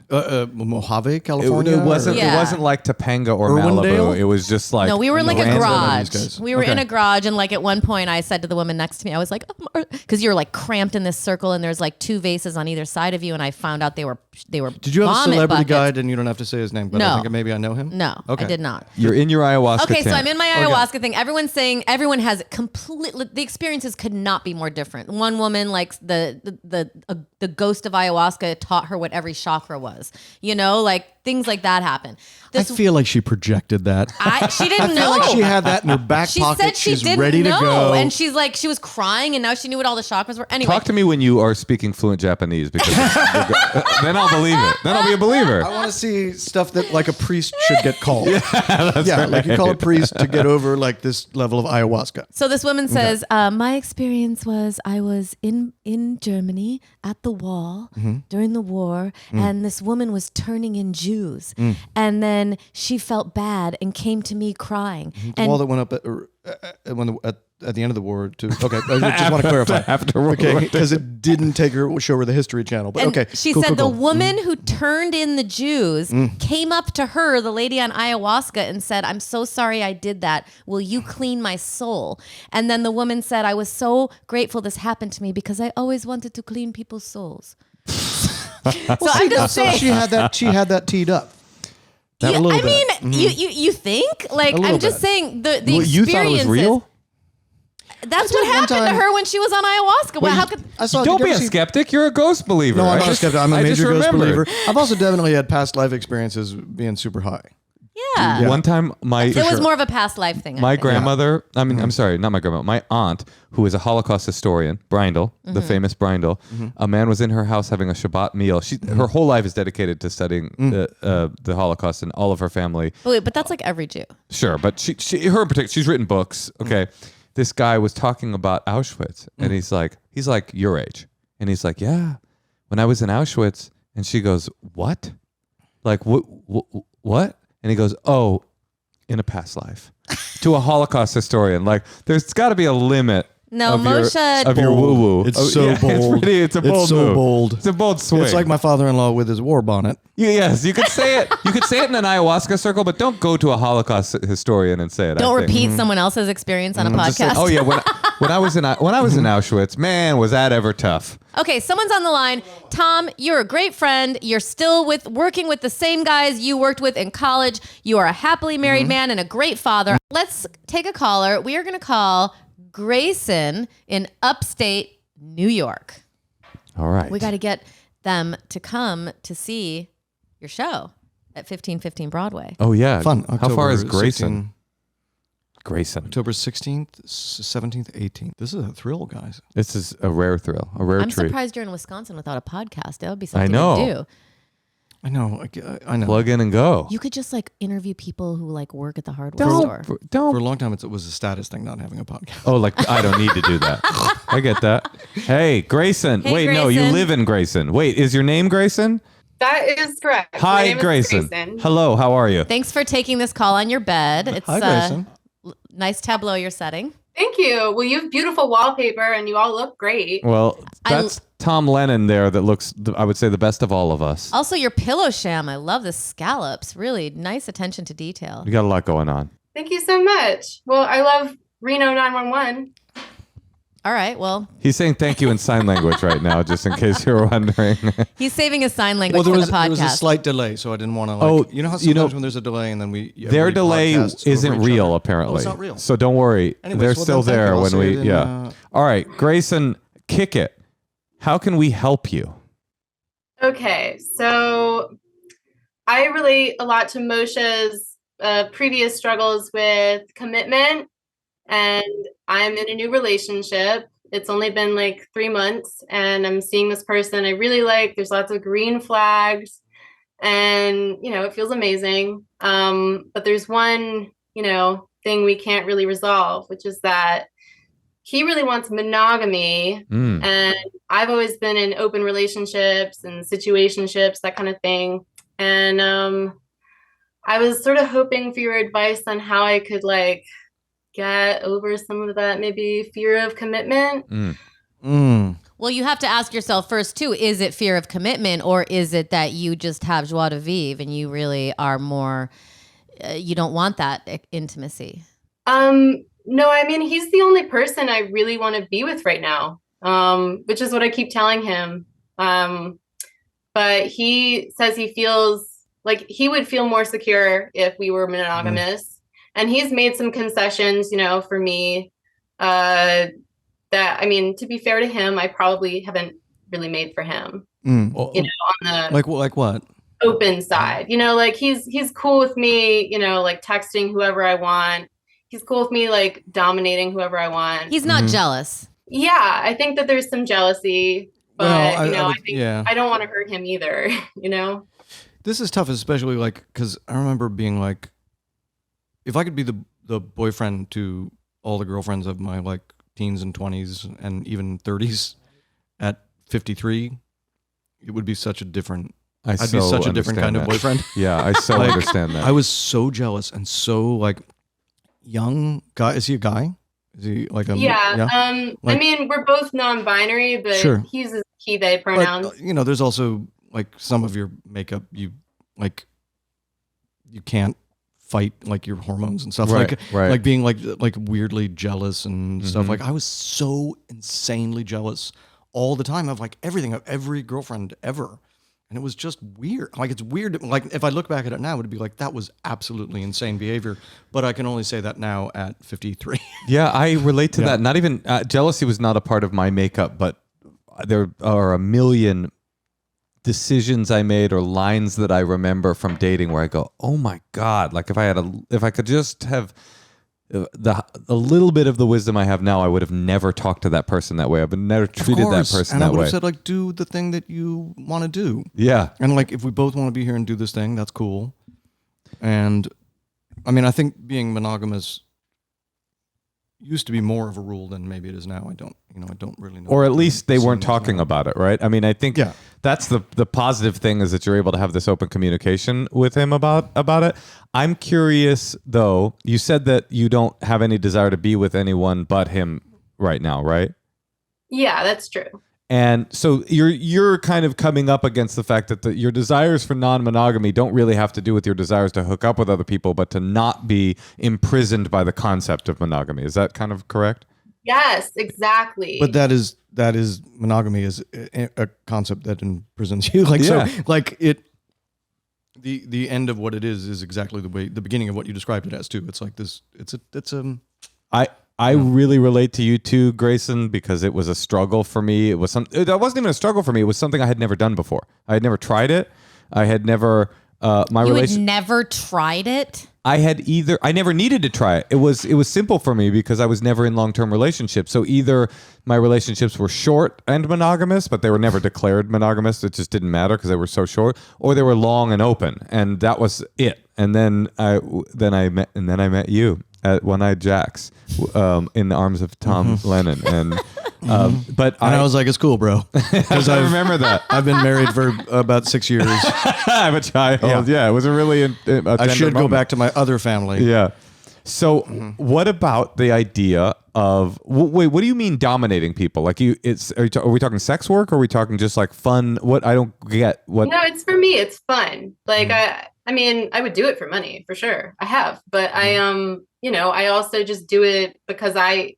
Mojave, California. It wasn't. Yeah. It wasn't like Topanga or Irwindale? Malibu. It was just like No, we were in like a random- garage. these guys. We were in Okay. a garage, and like at one point, I said to the woman next to me, I was like, because you're like cramped in this circle, and there's like 2 vases on either side of you, and I found out they were they were. Did you have a vomit celebrity buckets. guide? And you don't have to say his name, but I No. think maybe I know him. No, Okay. I did not. You're in your ayahuasca Okay, so tent. I'm in my ayahuasca thing. Everyone's saying everyone has completely. The experiences could not be more different. One woman, like the ghost of ayahuasca, taught her what every chakra was. Like things like that happen. I feel like she projected that. She didn't I know. feel like she had that in her back She pocket. said she She's didn't ready know, to go. and she was crying, and now she knew what all the chakras were. Anyway, Talk to me when you are speaking fluent Japanese, because then I'll believe it. Then I'll be a believer. I want to see stuff that like a priest should get called. Yeah, like you call a priest to get over like this level of ayahuasca. So this woman says, my experience was I was in Germany at the wall during the war, and this woman was turning in Jews. And then she felt bad and came to me crying. The wall that went up at the end of the war too. Okay, I just want to clarify. Afterward. Okay, because it didn't show her the History Channel. But And okay, she cool, said cool, the cool. woman who turned in the Jews came up to her, the lady on ayahuasca, and said, I'm so sorry I did that. Will you clean my soul? And then the woman said, I was so grateful this happened to me because I always wanted to clean people's souls. So I'm just So saying. she had that teed up. Yeah, a little I bit. mean, you think? Like, A little I'm just bit. saying the Well, you thought it was experiences. real? That's did what one happened to time- her when she was on ayahuasca. Well, how could? I saw. Don't did be you a ever see- skeptic. You're a ghost believer. No, I'm I not a skeptic. I'm a I just major ghost remembered. believer. I've also definitely had past life experiences being super high. Yeah. One time, It was more of a past life thing. I my think. grandmother, I'm sorry, not my grandma, my aunt, who is a Holocaust historian, Brindle, the famous Brindle, a man was in her house having a Shabbat meal. Her whole life is dedicated to studying the Holocaust, and all of her family. But that's like every Jew. Sure, but her in particular, she's written books. Okay, this guy was talking about Auschwitz, and he's like your age, and he's like, yeah, when I was in Auschwitz, and she goes, what? Like what? And he goes, oh, in a past life, to a Holocaust historian. Like, there's got to be a limit. No, of Moshe. your woo woo. It's so bold. It's a bold It's so move. bold. It's a bold swing. It's like my father-in-law with his war bonnet. Yes, you could say it. You could say it in an ayahuasca circle, but don't go to a Holocaust historian and say it. Don't I think. repeat someone else's experience on a Just say, podcast. oh yeah, when I was in Auschwitz, man, was that ever tough. Okay, someone's on the line. Tom, you're a great friend. You're still working with the same guys you worked with in college. You are a happily married man and a great father. Let's take a caller. We are going to call Grayson in upstate New York. All right. We got to get them to come to see your show at 1515 Broadway. Oh yeah. Fun. How far is October Grayson? 16th, October 16th, 17th, 18th. This is a thrill, guys. This is a rare thrill, a rare I'm treat. surprised you're in Wisconsin without a podcast. That would be something know. to do. I know. I know. Plug in and go. You could just like interview people who like work at the hardware store. For Don't. a long time, it was a status thing not having a podcast. Oh, like I don't need to do that. I get that. Hey, Grayson. Hey, Wait, no, you Grayson. live in Grayson. Wait, is your name Grayson? That is correct. My Hi, name is Grayson. Grayson. Hello, how are you? Thanks for taking this call on your bed. It's Hi, Grayson. Nice tableau you're setting. Thank you. Well, you have beautiful wallpaper and you all look great. Well, that's Tom Lennon there that looks, I would say, the best of all of us. Also, your pillow sham. I love the scallops. Really nice attention to detail. You got a lot going on. Thank you so much. Well, I love Reno 911. All right. Well, He's saying thank you in sign language right now, just in case you were wondering. he's saving his sign language Well, there for was, the there was a podcast. slight delay, so I didn't want to. Oh, You know how you know- sometimes when there's a delay and then Their everybody delay podcasts isn't over each real, other. apparently. Oh, it's not real. So don't worry. Anyways, They're well, still then thank there you. I'll when say we, it in, yeah. All right, Grayson, kick it. How can we help you? Okay, so I relate a lot to Moshe's previous struggles with commitment, and I'm in a new relationship. It's only been like 3 months, and I'm seeing this person I really like. There's lots of green flags, and it feels amazing. But there's one, thing we can't really resolve, which is that he really wants monogamy, and I've always been in open relationships and situationships, that kind of thing. And I was sort of hoping for your advice on how I could get over some of that maybe fear of commitment. Well, you have to ask yourself first, too, is it fear of commitment, or is it that you just have joie de vivre and you really are more, you don't want that intimacy? No, I mean, he's the only person I really want to be with right now, which is what I keep telling him. but he says he feels like he would feel more secure if we were monogamous. And he's made some concessions, for me, that, I mean, to be fair to him, I probably haven't really made for him, on the like what? open side, like he's cool with me, like texting whoever I want. He's cool with me, like dominating whoever I want. He's not jealous. Yeah, I think that there's some jealousy, but Well, I think I don't want to hurt him either, This is tough, especially like because I remember being like, if I could be the boyfriend to all the girlfriends of my like teens and 20s and even 30s at 53, it would be such a different. I'd be such a different kind of boyfriend. Yeah, I so understand that. I was so jealous and so like young guy. Is he a guy? Is he like a I mean, we're both non-binary, but Sure. he uses he they pronouns. But, there's also like some of your makeup you can't fight like your hormones and stuff like being like weirdly jealous and stuff. Like I was so insanely jealous all the time of like everything, of every girlfriend ever. And it was just weird. Like, it's weird. Like, if I look back at it now, it would be like, that was absolutely insane behavior. But I can only say that now at 53. Yeah, I relate to that. Not even, jealousy was not a part of my makeup, but there are a million decisions I made or lines that I remember from dating where I go, oh my God, like if I could just have a little bit of the wisdom I have now, I would have never talked to that person that way. I've never treated that person that way. And I would have said, like, do the thing that you want to do. Yeah. And like, if we both want to be here and do this thing, that's cool. And I mean, I think being monogamous used to be more of a rule than maybe it is now. I don't really know. Or at least they weren't talking about it, right? I mean, I think that's the positive thing, is that you're able to have this open communication with him about it. I'm curious, though, you said that you don't have any desire to be with anyone but him right now, right? Yeah, that's true. And so you're kind of coming up against the fact that your desires for non-monogamy don't really have to do with your desires to hook up with other people, but to not be imprisoned by the concept of monogamy. Is that kind of correct? Yes, exactly. But that is monogamy is a concept that imprisons you. Like, so like it, the end of what it is exactly the beginning of what you described it as too. It's like this, I really relate to you too, Grayson, because it was a struggle for me. It wasn't even a struggle for me. It was something I had never done before. I had never tried it. I had never, You had never tried it? I never needed to try it. It was simple for me because I was never in long-term relationships. So either my relationships were short and monogamous, but they were never declared monogamous. It just didn't matter because they were so short, or they were long and open, and that was it. And then I met you at One-Eyed Jack's in the arms of Tom Lennon, and I was like, it's cool, bro. Because I remember that I've been married for about 6 years. I have a child. Yeah, it was a really. I should go back to my other family. Yeah. So, what about the idea of wait? What do you mean dominating people? Like are we talking sex work, or are we talking just like fun? What I don't get. What? No, it's for me. It's fun. Like I mean, I would do it for money for sure. I have, but I I also just do it because I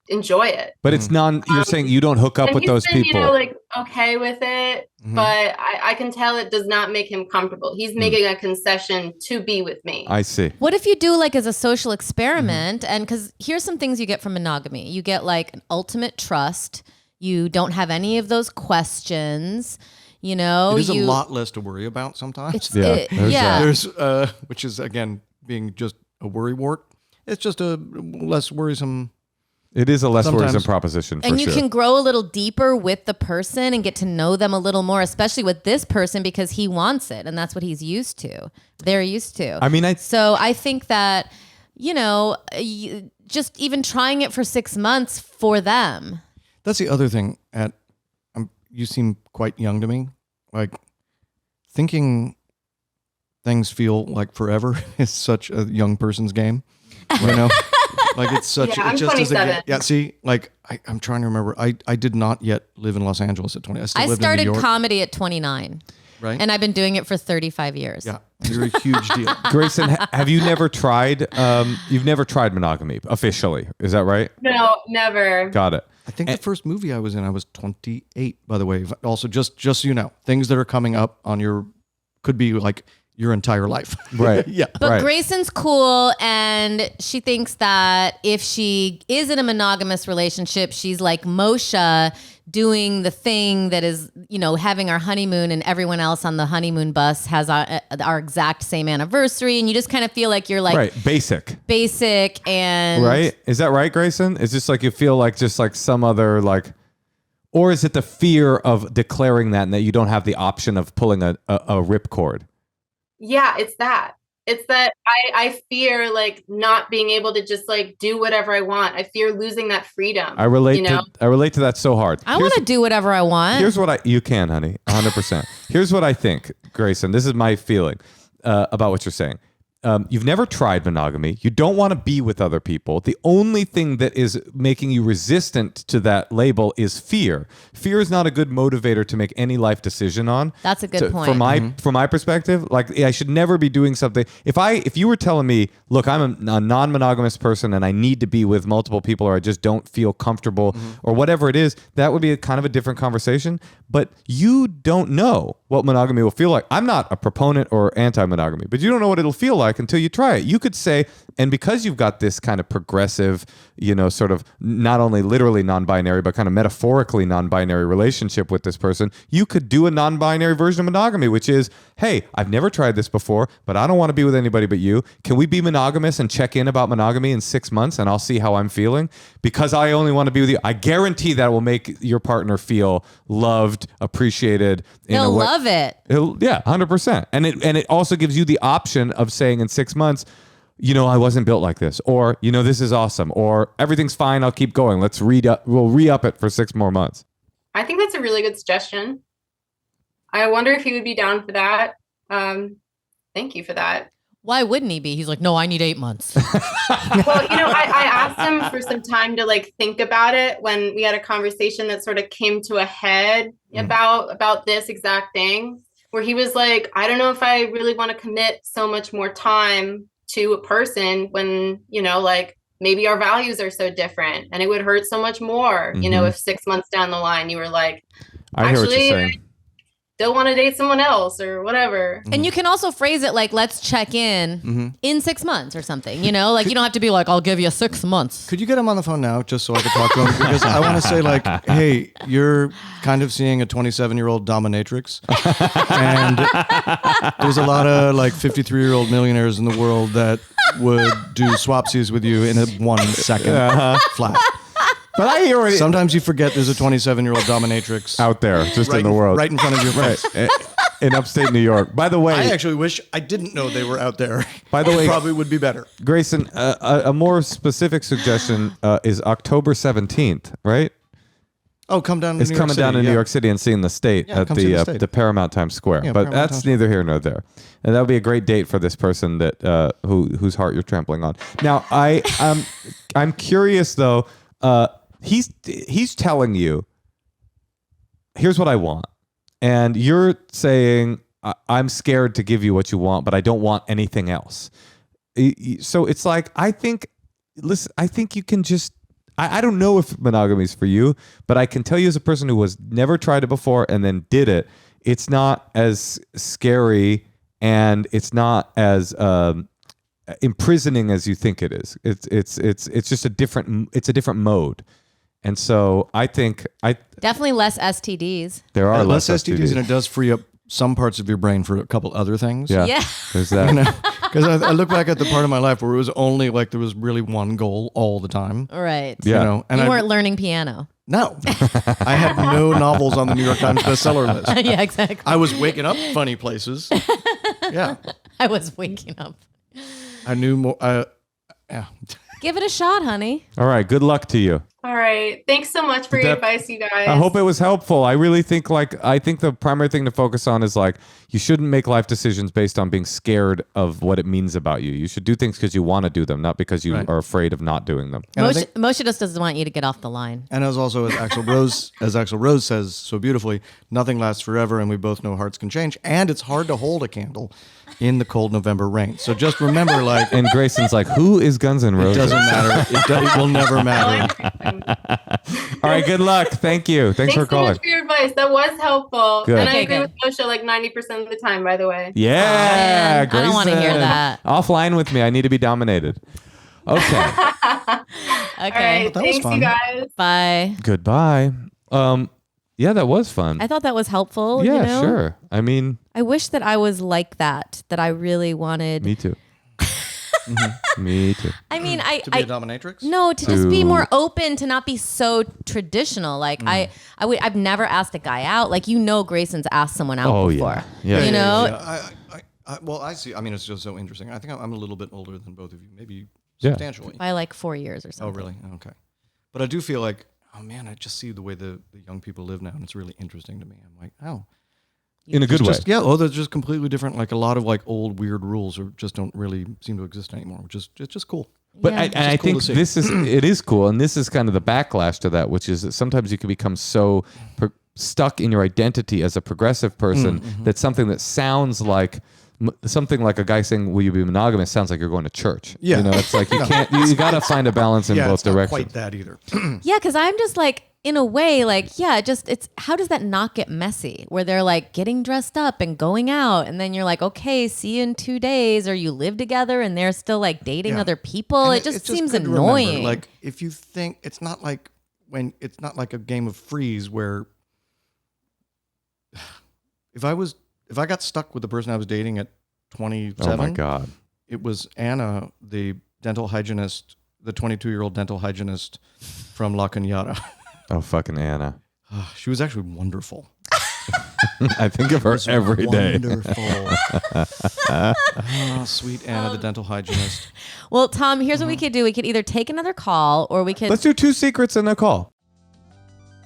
enjoy it. But it's you're saying you don't hook up with those people. Like okay with it, but I can tell it does not make him comfortable. He's making a concession to be with me. I see. What if you do like as a social experiment? And because here's some things you get from monogamy. You get like an ultimate trust. You don't have any of those questions. There's a lot less to worry about sometimes. There's which is again being just a worrywart. It's just a less worrisome. It is a less worrisome proposition, for and you sure. can grow a little deeper with the person and get to know them a little more, especially with this person, because he wants it and that's what he's used to. They're used to. I mean, so I think that just even trying it for 6 months for them. That's the other thing. You seem quite young to me. Like thinking things feel like forever is such a young person's game. Like it's such. I'm it just 27. Yeah. See, like I'm trying to remember. I did not yet live in Los Angeles at 20. I lived started in New York. comedy at 29. Right. And I've been doing it for 35 years. Yeah. You're a huge deal. Grayson, have you never tried? You've never tried monogamy officially, is that right? No, never. Got it. I think the first movie I was in, I was 28, by the way. Also, just so you know, things that are coming up on could be like your entire life. Right. Yeah. But Right. Grayson's cool, and she thinks that if she is in a monogamous relationship, she's like Moshe doing the thing that is, having our honeymoon, and everyone else on the honeymoon bus has our exact same anniversary, and you just kind of feel like you're like Right. Basic. and Right? Is that right, Grayson? It's just like you feel like just like some other like, or is it the fear of declaring that and that you don't have the option of pulling a ripcord? Yeah, it's that. It's that I fear like not being able to just like do whatever I want. I fear losing that freedom. I relate to that so hard. I want to do whatever I want. Here's what you can, honey, 100%. Here's what I think, Grayson. This is my feeling about what you're saying. You've never tried monogamy. You don't want to be with other people. The only thing that is making you resistant to that label is fear. Fear is not a good motivator to make any life decision on. That's a good point. From my perspective, like I should never be doing something. If you were telling me, look, I'm a non-monogamous person and I need to be with multiple people, or I just don't feel comfortable, or whatever it is, that would be kind of a different conversation. But you don't know what monogamy will feel like. I'm not a proponent or anti-monogamy, but you don't know what it'll feel like until you try it. You could say, and because you've got this kind of progressive, sort of not only literally non-binary, but kind of metaphorically non-binary relationship with this person, you could do a non-binary version of monogamy, which is, hey, I've never tried this before, but I don't want to be with anybody but you. Can we be monogamous and check in about monogamy in 6 months and I'll see how I'm feeling? Because I only want to be with you. I guarantee that will make your partner feel loved, appreciated. They'll love it. Yeah, 100%. And it also gives you the option of saying in 6 months, I wasn't built like this, or, this is awesome, or everything's fine, I'll keep going. We'll re-up it for 6 more months. I think that's a really good suggestion. I wonder if he would be down for that. Thank you for that. Why wouldn't he be? He's like, no, I need 8 months. Well, I asked him for some time to like think about it when we had a conversation that sort of came to a head about this exact thing, where he was like, I don't know if I really want to commit so much more time to a person when, like maybe our values are so different, and it would hurt so much more, if 6 months down the line you were like, I hear what you're saying. Don't want to date someone else or whatever. And you can also phrase it like, let's check in 6 months or something, like you don't have to be like, I'll give you 6 months. Could you get him on the phone now just so I could talk to him? Because I want to say like, hey, you're kind of seeing a 27-year-old dominatrix. And there's a lot of like 53-year-old millionaires in the world that would do swapsies with you in a 1 second flat. But I hear it. Sometimes you forget there's a 27-year-old dominatrix Out there, just in the world. right in front of your face. In upstate New York. By the way, I actually wish I didn't know they were out there. By the way, probably would be better. Grayson, a more specific suggestion is October 17th, right? Oh, come down to It's New York coming City. down to New York City and seeing the state Yeah, at come see the state. the Paramount Times Square. Yeah, but Paramount that's Times neither here nor there. And that would be a great date for this person that whose heart you're trampling on. Now, I'm curious though. He's telling you, here's what I want, and you're saying I'm scared to give you what you want, but I don't want anything else. So it's like I think you can just. I don't know if monogamy is for you, but I can tell you as a person who has never tried it before and then did it, it's not as scary and it's not as imprisoning as you think it is. It's just a different mode. And so I think Definitely less STDs. there are less less STDs, and it does free up some parts of your brain for a couple other things. Yeah, Yeah. there's that. Because I look back at the part of my life where it was only like there was really one goal all the time. Right. Yeah. And You weren't learning piano. No, I had no novels on the New York Times bestseller list. Yeah, exactly. I was waking up funny places. Yeah, I was waking up. I knew more. Yeah. Give it a shot, honey. All right, good luck to you. All right. Thanks so much for your advice, you guys. I hope it was helpful. I really think I think the primary thing to focus on is like you shouldn't make life decisions based on being scared of what it means about you. You should do things because you want to do them, not because you are afraid of not doing them. Moshe just doesn't want you to get off the line. And as Axl Rose says so beautifully, nothing lasts forever, and we both know hearts can change, and it's hard to hold a candle in the cold November rain. So just remember, like, And Grayson's like, who is Guns N' it Roses? doesn't matter. It will never matter. All right, good luck. Thank you. Thanks for so calling. much for your advice. That was helpful. Good. And I Okay, agree good. with Moshe like 90% of the time, by the way. Yeah, man. I don't wanna hear Grayson. that. Offline with me. I need to be dominated. Okay. Okay. All right. That was Thanks, fun. you guys. Bye. Goodbye. Yeah, that was fun. I thought that was helpful. Yeah, you know? sure. I mean, I wish that I was like that. That I really wanted. me too. Me too. I mean, To be a dominatrix? No, to just be To- more open, to not be so traditional. Like I've never asked a guy out. Like Grayson's asked someone out Oh, before. yeah. Yeah. You know, Well, I see. I mean, it's just so interesting. I think I'm a little bit older than both of you, maybe Yeah. substantially. by like 4 years or Oh, something. really? Okay. But I do feel like, oh man, I just see the way the young people live now, and it's really interesting to me. I'm like, oh, In a good way. just, yeah. Oh, they're just completely different. Like a lot of like old weird rules are just don't really seem to exist anymore, which is it's just cool. But Yeah. I cool think to see. it is cool, and this is kind of the backlash to that, which is that sometimes you can become so stuck in your identity as a progressive person that something that sounds like something like a guy saying, "Will you be monogamous?" sounds like you're going to church. Yeah. You know, it's like you can't. You got to find a balance in Yeah, both it's not directions. quite that either. Yeah, because I'm just like, in a way, like, yeah, it's how does that not get messy? Where they're like getting dressed up and going out, and then you're like, okay, see you in 2 days, or you live together and they're still like dating Yeah. other people. And It just it's seems good to remember, annoying. like if you think it's not like a game of freeze where if I got stuck with the person I was dating at 27, Oh my god. it was Anna, the dental hygienist, the 22-year-old dental hygienist from La Cañada. Oh fucking Anna. She was actually wonderful. I think of her every day. Wonderful. Oh, sweet Anna, the dental hygienist. Well, Tom, here's what we could do. We could either take another call, or we could. Let's do 2 secrets and a call.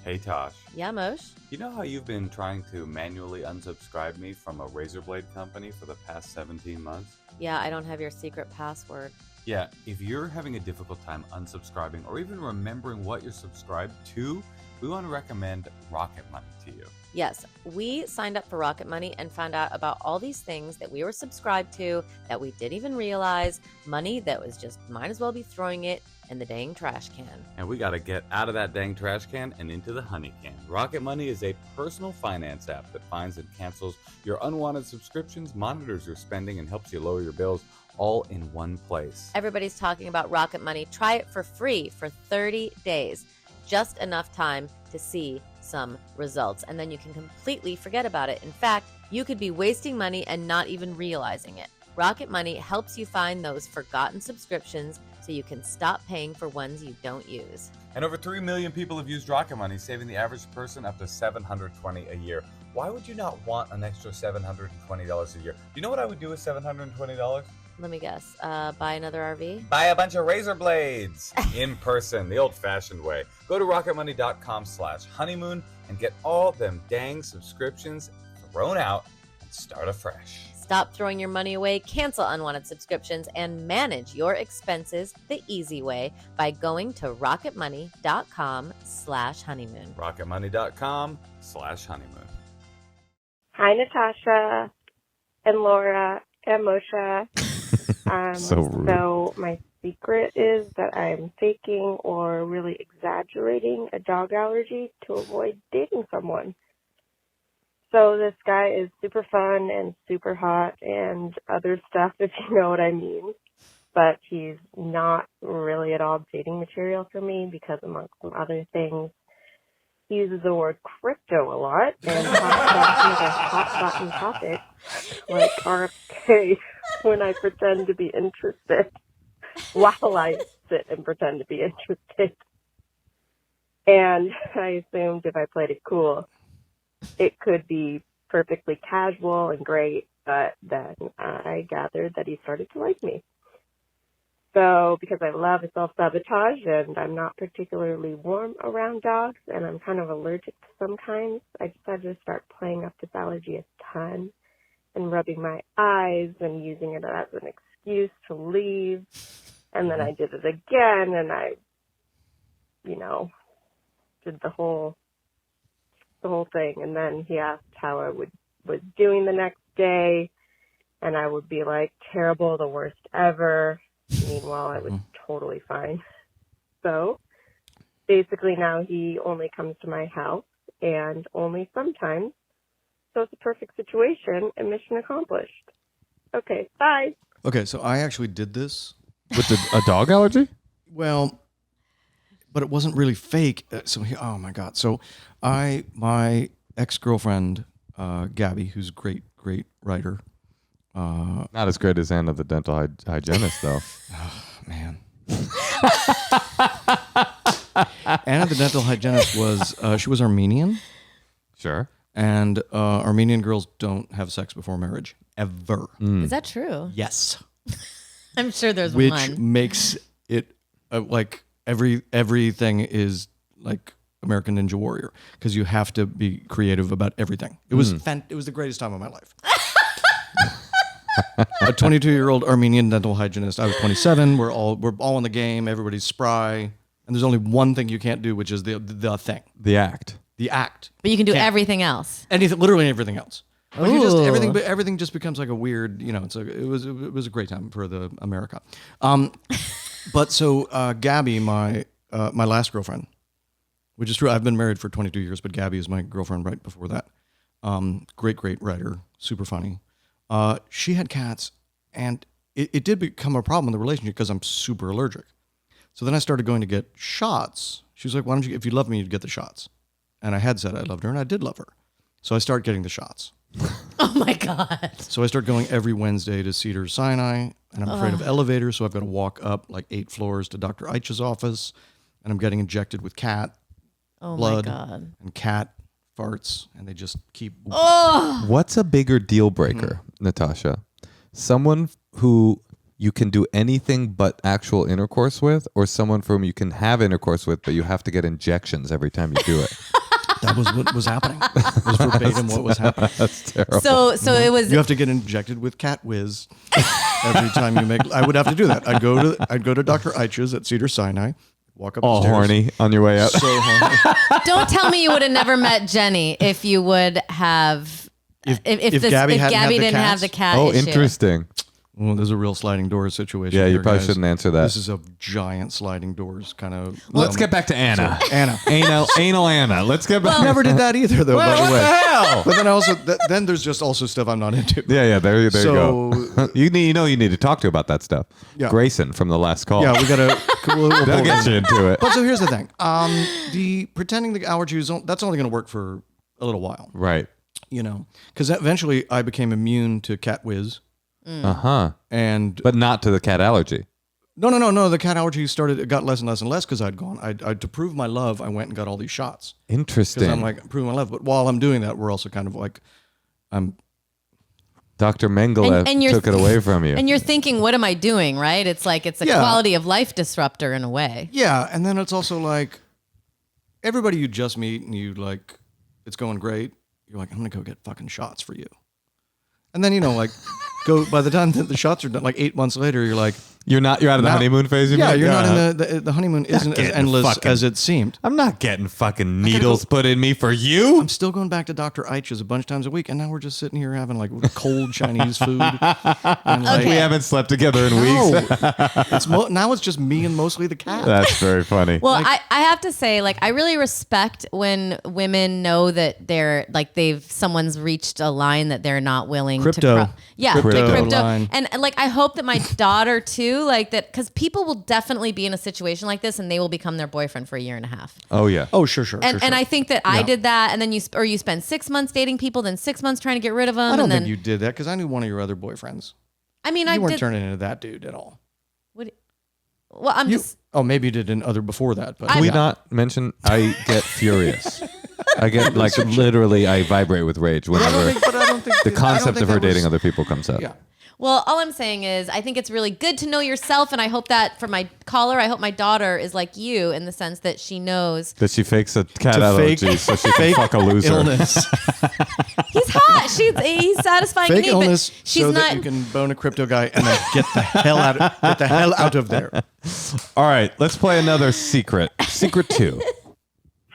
Hey Tosh. Yeah, Moshe. You know how you've been trying to manually unsubscribe me from a razor blade company for the past 17 months? Yeah, I don't have your secret password. Yeah, if you're having a difficult time unsubscribing or even remembering what you're subscribed to, we want to recommend Rocket Money to you. Yes, we signed up for Rocket Money and found out about all these things that we were subscribed to that we didn't even realize. Money that was just might as well be throwing it in the dang trash can. And we got to get out of that dang trash can and into the honey can. Rocket Money is a personal finance app that finds and cancels your unwanted subscriptions, monitors your spending, and helps you lower your bills all in one place. Everybody's talking about Rocket Money. Try it for free for 30 days. Just enough time to see some results, and then you can completely forget about it. In fact, you could be wasting money and not even realizing it. Rocket Money helps you find those forgotten subscriptions so you can stop paying for ones you don't use. And over 3 million people have used Rocket Money, saving the average person up to $720 a year. Why would you not want an extra $720 a year? You know what I would do with $720? Let me guess. Buy another RV? Buy a bunch of razor blades in person, the old-fashioned way. Go to rocketmoney.com/honeymoon and get all them dang subscriptions thrown out and start afresh. Stop throwing your money away, cancel unwanted subscriptions, and manage your expenses the easy way by going to rocketmoney.com/honeymoon. rocketmoney.com/honeymoon. Hi, Natasha and Laura and Moshe. So rude. So my secret is that I'm faking or really exaggerating a dog allergy to avoid dating someone. So this guy is super fun and super hot and other stuff, if you know what I mean. But he's not really at all dating material for me because, amongst some other things, he uses the word crypto a lot and talks about some of the hot button topics like RFK when I pretend to be interested while I sit and pretend to be interested. And I assumed if I played it cool, it could be perfectly casual and great, but then I gathered that he started to like me. So because I love self-sabotage and I'm not particularly warm around dogs and I'm kind of allergic to some kinds, I decided to start playing up this allergy a ton and rubbing my eyes and using it as an excuse to leave. And then I did it again and I, did the whole thing. And then he asked how I was doing the next day and I would be like, terrible, the worst ever. Meanwhile, I was totally fine. So basically now he only comes to my house and only sometimes. So it's a perfect situation and mission accomplished. Okay, bye. Okay, so I actually did this. With a dog allergy? Well, but it wasn't really fake. Oh my God. So my ex-girlfriend, Gabby, who's a great writer. Not as great as Anna, the dental hygienist, though. Man. Anna, the dental hygienist, she was Armenian. Sure. And Armenian girls don't have sex before marriage, ever. Is that true? Yes. I'm sure there's Which one. makes it like everything is like American Ninja Warrior, because you have to be creative about everything. It was it was the greatest time of my life. A 22-year-old Armenian dental hygienist. I was 27. We're all in the game. Everybody's spry, and there's only one thing you can't do, which is the thing, The act. the act. But you can do Can't. everything else. Anything, literally everything else. Like you just Ooh. everything just becomes like a weird, it was a great time for the America. But so Gabby, my last girlfriend, which is true, I've been married for 22 years, but Gabby is my girlfriend right before that. Great writer, super funny. She had cats, and it did become a problem in the relationship because I'm super allergic. So then I started going to get shots. She was like, "Why don't you? If you love me, you'd get the shots." And I had said I loved her, and I did love her. So I started getting the shots. Oh my God. So I start going every Wednesday to Cedar Sinai, and I'm afraid of elevators, so I've got to walk up like 8 floors to Dr. Eich's office, and I'm getting injected with cat blood My God. and cat farts, and they just keep. What's a bigger deal breaker, Natasha? Someone who you can do anything but actual intercourse with, or someone from whom you can have intercourse with, but you have to get injections every time you do it? That was what was happening. It was verbatim what was happening. That's terrible. So it was. You have to get injected with cat whiz every time you make. I would have to do that. I'd go to Dr. Eich's at Cedar Sinai, walk up all the stairs. horny on your way out. So horny. Don't tell me you would have never met Jenny if you would have. If Gabby didn't have the cat Oh, issue. interesting. Well, there's a real sliding doors situation. Yeah, you here, probably guys. shouldn't answer that. This is a giant sliding doors kind of. Let's get back to Anna. Anna. Anal Anna. Let's get back. I never did that either, though. by the what way. the hell? But then I also then there's just also stuff I'm not into. Yeah, there you go. So- you need to talk to about that stuff. Yeah. Grayson from the last call. Yeah, we gotta. We'll They'll get you into it. But so here's the thing. The pretending the allergies, that's only going to work for a little while, Right. because eventually I became immune to cat whiz, and But not to the cat allergy. no. The cat allergy it got less and less and less because I'd gone. I to prove my love, I went and got all these shots Interesting. because I'm like proving my love. But while I'm doing that, we're also kind of like, Dr. Mengele And you're- took it away from you. And you're thinking, what am I doing? Right? It's like it's a Yeah. quality of life disruptor in a way. yeah, and then it's also like everybody you just meet and you like, it's going great. You're like, I'm gonna go get fucking shots for you, and then go by the time that the shots are done, like 8 months later, you're like, You're out of the Now- honeymoon phase. You yeah, mean? you're not in the honeymoon isn't as getting endless fucking- as it seemed. I'm not getting fucking needles put in me for you. I'm still going back to Dr. Eich's a bunch of times a week, and now we're just sitting here having like cold Chinese food. And like, We haven't slept together in weeks. no, now it's just me and mostly the cat. That's very funny. Well, I have to say, like, I really respect when women know that someone's reached a line that they're not willing Crypto. to yeah, Crypto the crypto. line. And like, I hope that my daughter too, like that, because people will definitely be in a situation like this and they will become their boyfriend for a year and a half. Oh yeah. Oh, sure. And I think that I did that, and then you spend 6 months dating people, then 6 months trying to get rid of them. I don't and think then you did that because I knew one of your other boyfriends. I mean, You I weren't did. turning into that dude at all. Well, I'm just. Oh, maybe you did in other before that, but Can we yeah. not mention I get furious? I get like literally I vibrate with rage whenever But I don't think the concept of her dating other. other people comes up. Yeah. Well, all I'm saying is I think it's really good to know yourself, and I hope that for my caller, I hope my daughter is like you in the sense that she knows That she fakes a cat To allergy fake- so she can fake fuck a loser. illness, he's hot. He's satisfying fake me, but illness, she's so not. that you can bone a crypto guy and then get the hell out of there. All right, let's play another secret. Secret 2.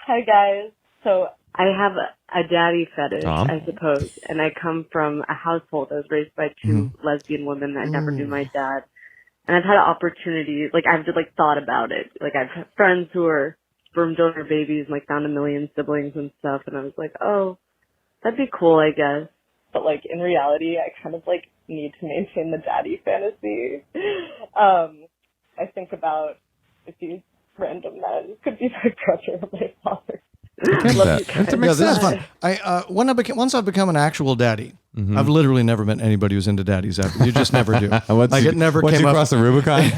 Hi, guys. So I have a daddy fetish, Tom? I suppose, and I come from a household that was raised by two lesbian women that never knew my dad. And I've had an opportunity, like I've just like thought about it. Like I've had friends who are sperm donor babies and like found a million siblings and stuff. And I was like, oh, that'd be cool, I guess. But like in reality, I kind of like need to maintain the daddy fantasy. I think about if these random men could be my brother or my father. Love you guys. Yeah, this is fun. Once I've become an actual daddy, I've literally never met anybody who's into daddies ever. You just never do. It never once came you up. cross the Rubicon?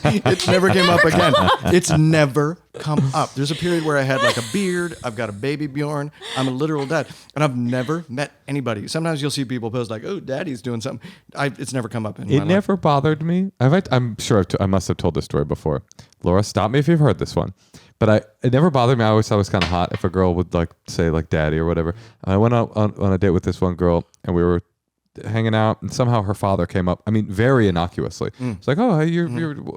It never came up again. It's never come up. There's a period where I had like a beard. I've got a baby Bjorn. I'm a literal dad, and I've never met anybody. Sometimes you'll see people post like, "Oh, daddy's doing something." It's never come up in my life. It never bothered me. I'm sure I must have told this story before. Laura, stop me if you've heard this one. But it never bothered me. I always thought it was kind of hot if a girl would like say like daddy or whatever. I went out on a date with this one girl, and we were hanging out, and somehow her father came up. I mean, very innocuously. It's like, oh,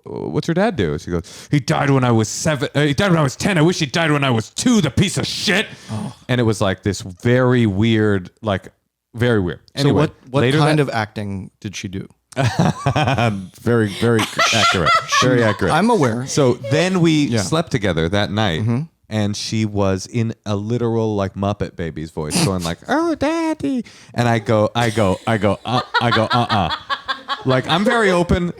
what's your dad do? She goes, he died when I was 7. He died when I was 10. I wish he died when I was 2. The piece of shit. Oh. And it was like this very weird, very weird. Anyway, so what kind of acting did she do? Very, very accurate. Very accurate. I'm aware. So then we slept together that night, and she was in a literal like Muppet Babies voice, going like, "Oh, daddy," and I go. Like I'm very open.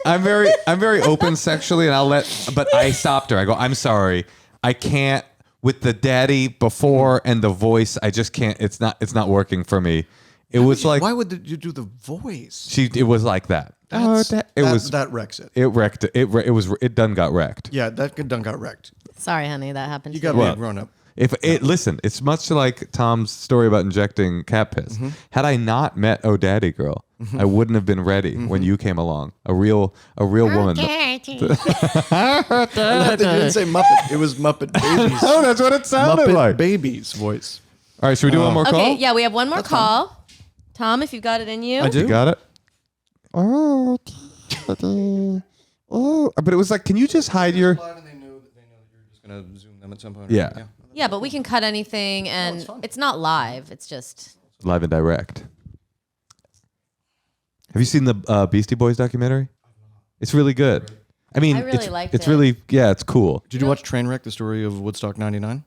I'm very open sexually, and but I stopped her. I go, "I'm sorry, I can't with the daddy before and the voice. I just can't. It's not working for me." It was like, why would you do the voice? It was like that. That wrecks it. It wrecked it. It done got wrecked. Yeah, that done got wrecked. Sorry, honey, that happened. You got to be a grown up. Listen, it's much like Tom's story about injecting cat piss. Had I not met Oh Daddy Girl, I wouldn't have been ready when you came along. A real woman. You didn't say Muppet. It was Muppet Babies. Oh, that's what it sounded Muppet like. Babies voice. All right, should we do one more call? Okay, yeah, we have one more call. Tom, if you've got it in you. I do. You got it? Oh, but it was like, can you just hide your... They know that you're just going to zoom them at some point. Yeah. Yeah, but we can cut anything, and it's not live. It's just... Live and direct. Have you seen the Beastie Boys documentary? It's really good. I mean, I really liked it's it. really, it's cool. Did you watch Trainwreck, the story of Woodstock 99?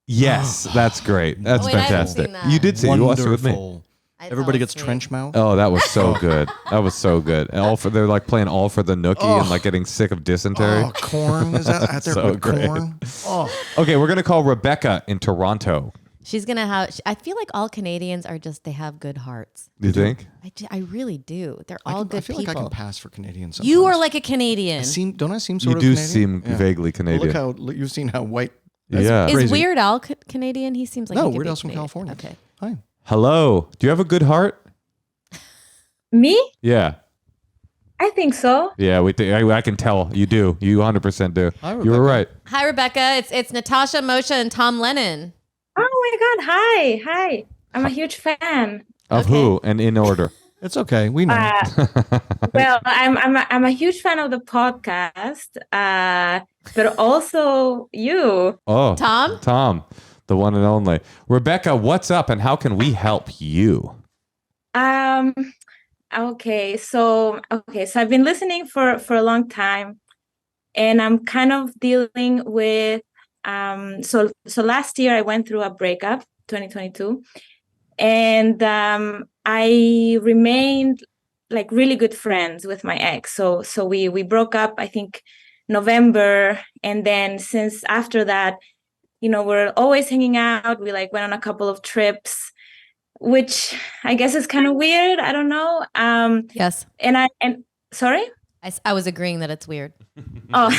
Yes, that's great. That's I haven't fantastic. seen that. You did see it. You watched it with me. Wonderful. I Everybody fell gets asleep. trench mouth. Oh, that was so good. That was so good. And they're like playing all for the nookie and like getting sick of dysentery. Oh, corn. Is that out there So with great. corn? Oh. Okay, we're going to call Rebecca in Toronto. She's going to have... I feel like all Canadians are just... They have good hearts. Do you think? I really do. They're all good I feel people. like I can pass for Canadian sometimes. You are like a Canadian. Don't I seem You sort of do Canadian? seem Yeah. vaguely Canadian. Well, look you've seen how white. Yeah. Is crazy. Weird Al Canadian? He seems like No, he could Weird be Al's from Canadian. California. Okay. Hi. Hello. Do you have a good heart? Me? Yeah. I think so. Yeah, I can tell. You do. You 100% do. Hi, You were Rebecca. right. Hi, Rebecca. It's Natasha, Moshe, and Tom Lennon. Oh my God. Hi. I'm a huge fan. Of who and in order? It's okay. We know. Well, I'm a huge fan of the podcast, but also you. Oh, Tom? The one and only. Rebecca, what's up and how can we help you? Okay. So I've been listening for a long time, and I'm kind of dealing with so last year I went through a breakup, 2022, and I remained like really good friends with my ex. So we broke up, I think, November, and then since after that, we're always hanging out. We like went on a couple of trips, which I guess is kind of weird. I don't know. Yes. And sorry? I was agreeing that it's weird. Oh,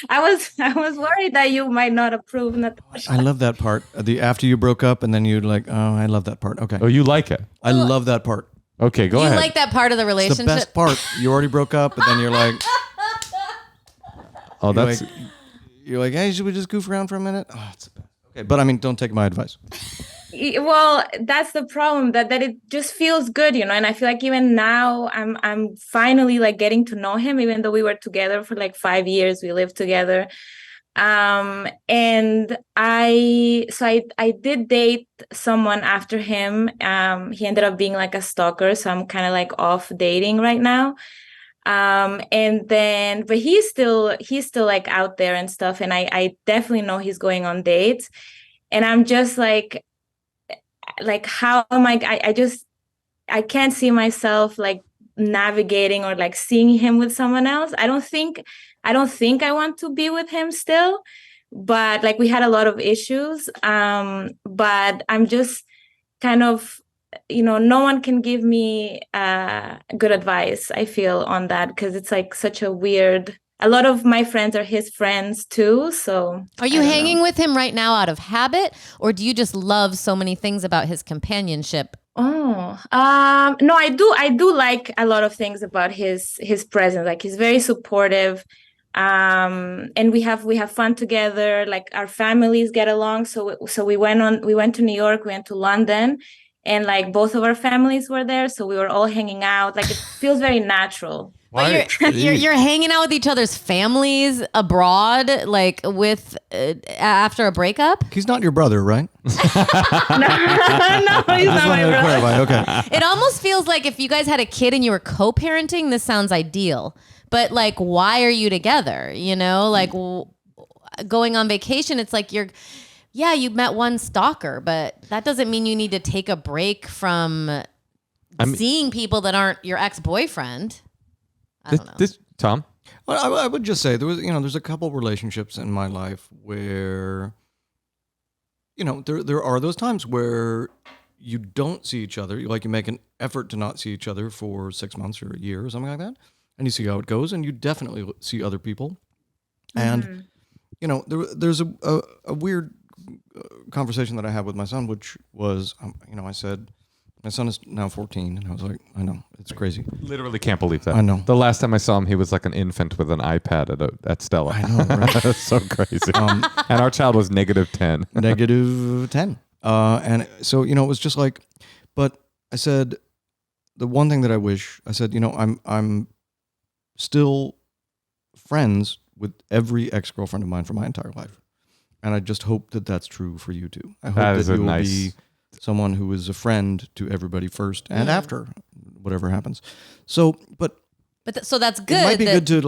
I was worried that you might not approve, Natasha. I love that part. After you broke up and then you'd like, oh, I love that part. Okay. Oh, you like it? I love that part. Okay, go You ahead. like that part of the It's relationship? the best part. You already broke up, but then you're like, Oh, that's... you're like, hey, should we just goof around for a minute? Oh, it's the best. Okay, but I mean, don't take my advice. Well, that's the problem, that it just feels good, and I feel like even now I'm finally like getting to know him, even though we were together for like 5 years. We lived together. And I did date someone after him. He ended up being like a stalker, so I'm kind of like off dating right now. But he's still like out there and stuff. And I definitely know he's going on dates. And I'm just like, how am I can't see myself like navigating or like seeing him with someone else. I don't think I want to be with him still, but like we had a lot of issues. But I'm just kind of, no one can give me good advice, I feel, on that, because it's like such a weird. A lot of my friends are his friends too. So are you hanging with him right now out of habit, or do you just love so many things about his companionship? Oh, no, I do like a lot of things about his presence. Like he's very supportive. And we have fun together. Like our families get along. So we went to New York, we went to London, and like both of our families were there. So we were all hanging out. Like it feels very natural. But you're hanging out with each other's families abroad, like with after a breakup. He's not your brother, right? No, he's not my brother. Okay. It almost feels like if you guys had a kid and you were co-parenting, this sounds ideal. But like, why are you together? Like going on vacation, it's like you met one stalker, but that doesn't mean you need to take a break from seeing people that aren't your ex-boyfriend. I don't know. Tom? Well, I would just say there's a couple relationships in my life where, there are those times where you don't see each other. You make an effort to not see each other for 6 months or a year or something like that. And you see how it goes, and you definitely see other people. And, there's a weird conversation that I had with my son, which was, I said, my son is now 14, and I was like, I know, it's crazy. Literally can't believe that. I know. The last time I saw him, he was like an infant with an iPad at Stella. I know, right? That's so crazy. And our child was -10. -10. And so, it was just like, but I said, the one thing that I said, I'm still friends with every ex-girlfriend of mine for my entire life. And I just hope that that's true for you too. I hope that you will be someone who is a friend to everybody first and after whatever happens. So, so that's good. It might be good to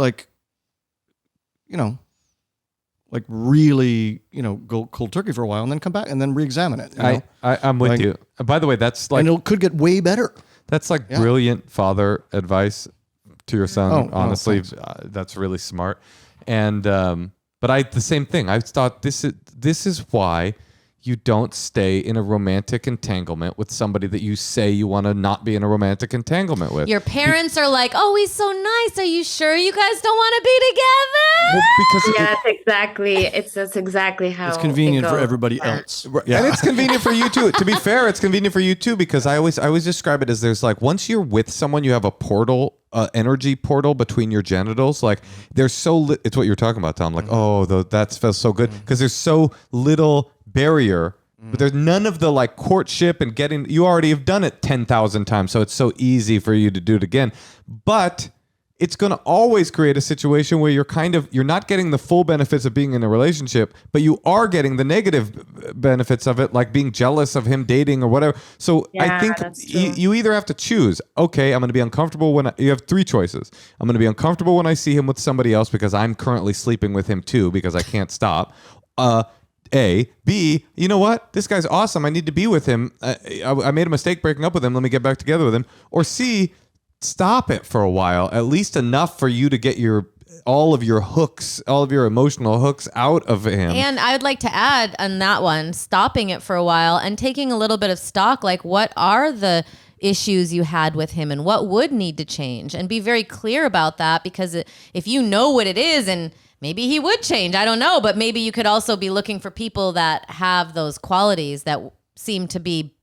really, go cold turkey for a while and then come back and then re-examine it. I'm with you. By the way, that's like, and it could get way better. That's like brilliant father advice to your son. Honestly, that's really smart. And but the same thing. I thought this is why you don't stay in a romantic entanglement with somebody that you say you want to not be in a romantic entanglement with. Your parents are like, "Oh, he's so nice. Are you sure you guys don't want to be together?" Well, because that's exactly how it's convenient for everybody else. Yeah. And it's convenient for you too. To be fair, it's convenient for you too, because I always describe it as there's like, once you're with someone, you have a portal, energy portal between your genitals. Like there's it's what you're talking about, Tom. Like, that feels so good because there's so little barrier, but there's none of the like courtship and you already have done it 10,000 times, so it's so easy for you to do it again. But it's going to always create a situation where you're not getting the full benefits of being in a relationship, but you are getting the negative benefits of it, like being jealous of him dating or whatever. So I think you either have to choose, okay, I'm going to be uncomfortable when you have three choices. I'm going to be uncomfortable when I see him with somebody else because I'm currently sleeping with him too because I can't stop. A. B, you know what? This guy's awesome. I need to be with him. I made a mistake breaking up with him. Let me get back together with him. Or C, stop it for a while, at least enough for you to get all of your emotional hooks out of him. And I would like to add on that one, stopping it for a while and taking a little bit of stock, like what are the issues you had with him and what would need to change, and be very clear about that, because if you know what it is, and maybe he would change, I don't know, but maybe you could also be looking for people that have those qualities that seem to be,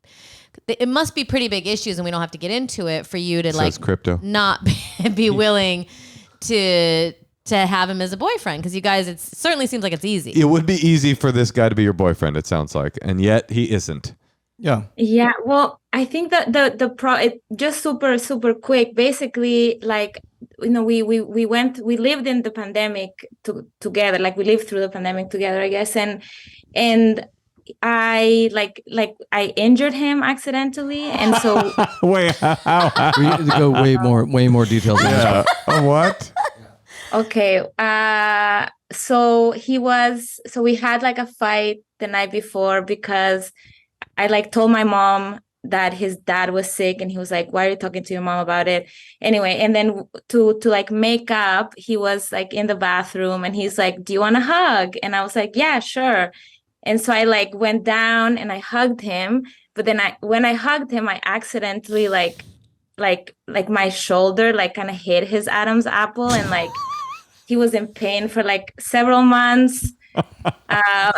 it must be pretty big issues, and we don't have to get into it for you to not be willing to have him as a boyfriend, because you guys, it certainly seems like it's easy. It would be easy for this guy to be your boyfriend, it sounds like, and yet he isn't. Yeah. Well, I think that it just super quick. Basically, like, we lived in the pandemic together. Like we lived through the pandemic together, I guess. And I injured him accidentally, and so Wait, how? We need to go way more details on this one. What? okay. So we had like a fight the night before because I like told my mom that his dad was sick, and he was like, why are you talking to your mom about it? Anyway, and then to like make up, he was like in the bathroom and he's like, do you want a hug? And I was like, yeah, sure. And so I like went down and I hugged him, but then when I hugged him, I accidentally like my shoulder like kind of hit his Adam's apple, and like he was in pain for like several months. How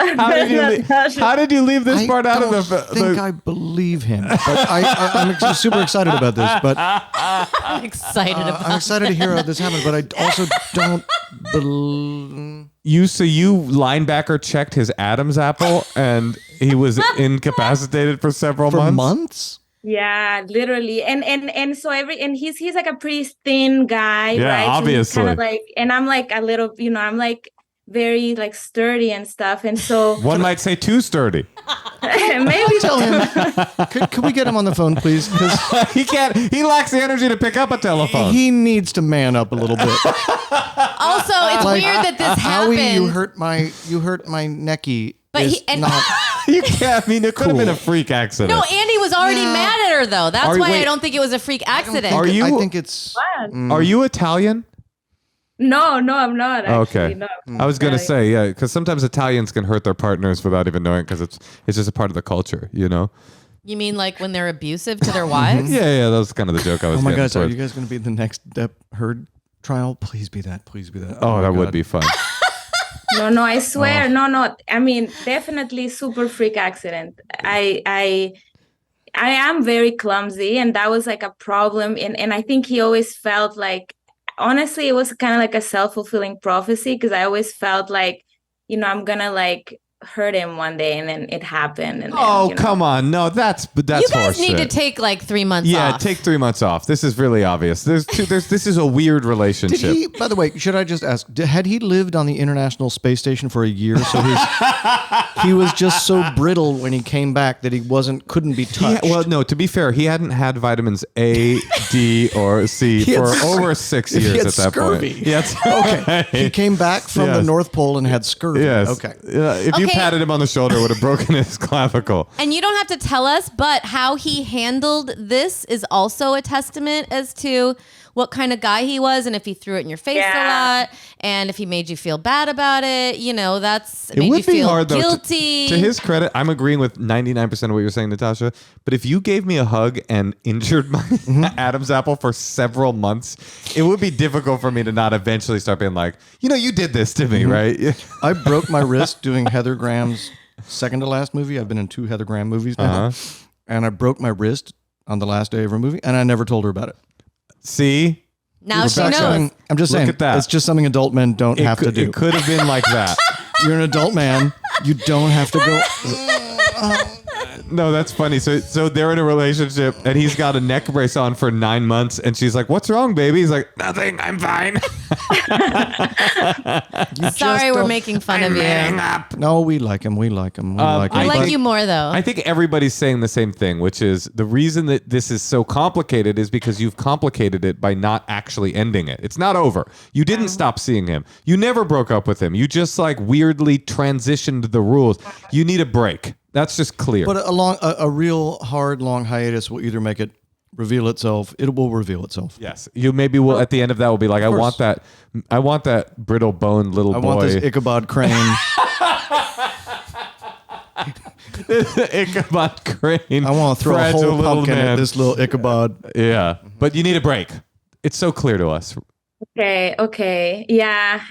did you leave this part out of I believe him, but I'm super excited about this. But I'm excited about I'm excited to hear how this happened, but I also don't believe. So you linebacker checked his Adam's apple and he was incapacitated for several months? Yeah, literally. And so he's like a pretty thin guy, right? So Obviously. kind of like, and I'm like a little, I'm like very like sturdy and stuff. And so one might say too sturdy. Maybe tell him. Could we get him on the phone, please? Because he can't. He lacks the energy to pick up a telephone. He needs to man up a little bit. Also, it's weird that this happened. Howie, you hurt my necky. But you can't. I mean, it could have been a freak accident. No, Andy was already mad at her though. That's why I don't think it was a freak accident. I think it's. Are you Italian? No, I'm not. Actually. Okay. No. I was gonna say, yeah, because sometimes Italians can hurt their partners without even knowing, because it's just a part of the culture, you know. You mean like when they're abusive to their wives? Yeah, that was kind of the joke I was. Oh my getting gosh, are towards. you guys going to be the next Depp Heard trial? Please be that. Please be that. Oh, that would be fun. No, I swear. No. I mean, definitely super freak accident. I am very clumsy, and that was like a problem. And I think he always felt like, honestly, it was kind of like a self-fulfilling prophecy, because I always felt like, I'm gonna like hurt him one day, and then it happened. And then, come on. No, that's You guys horseshit. need to take like 3 months off. Yeah, take 3 months off. This is really obvious. This is a weird relationship. Did he, by the way, should I just ask, had he lived on the International Space Station for a year? So he was just so brittle when he came back that he couldn't be touched. Well, no, to be fair, he hadn't had vitamins A, D, or C for over 6 years he had at that scurvy. point. Yes. Okay. He came back from the North Pole and had scurvy. Yes. Okay. If you patted him on the shoulder, it would have broken his clavicle. And you don't have to tell us, but how he handled this is also a testament as to what kind of guy he was, and if he threw it in your face a lot, and if he made you feel bad about it, it made you feel hard, though, guilty. To his credit, I'm agreeing with 99% of what you're saying, Natasha. But if you gave me a hug and injured my Adam's apple for several months, it would be difficult for me to not eventually start being like, you did this to me, right? I broke my wrist doing Heather Graham's second to last movie. I've been in 2 Heather Graham movies now. And I broke my wrist on the last day of her movie, and I never told her about it. See? Now she knows. I'm just saying, Look at that. It's just something adult men don't have to do. It could have been like that. You're an adult man. You don't have to go. No, that's funny. So they're in a relationship, and he's got a neck brace on for 9 months, and she's like, "What's wrong, baby?" He's like, "Nothing. I'm fine." Sorry, we're making fun of you. No, we like him. We like him. I like you more, though. I think everybody's saying the same thing, which is the reason that this is so complicated is because you've complicated it by not actually ending it. It's not over. You didn't stop seeing him. You never broke up with him. You just like weirdly transitioned the rules. You need a break. That's just clear. But a real hard, long hiatus will either make it reveal itself. It will reveal itself. Yes. You maybe will at the end of that will be like, I want that brittle boned little boy. I want this Ichabod Crane. Ichabod Crane. I want to throw a whole pumpkin man. at this little Ichabod. Yeah. But you need a break. It's so clear to us. Okay. Yeah,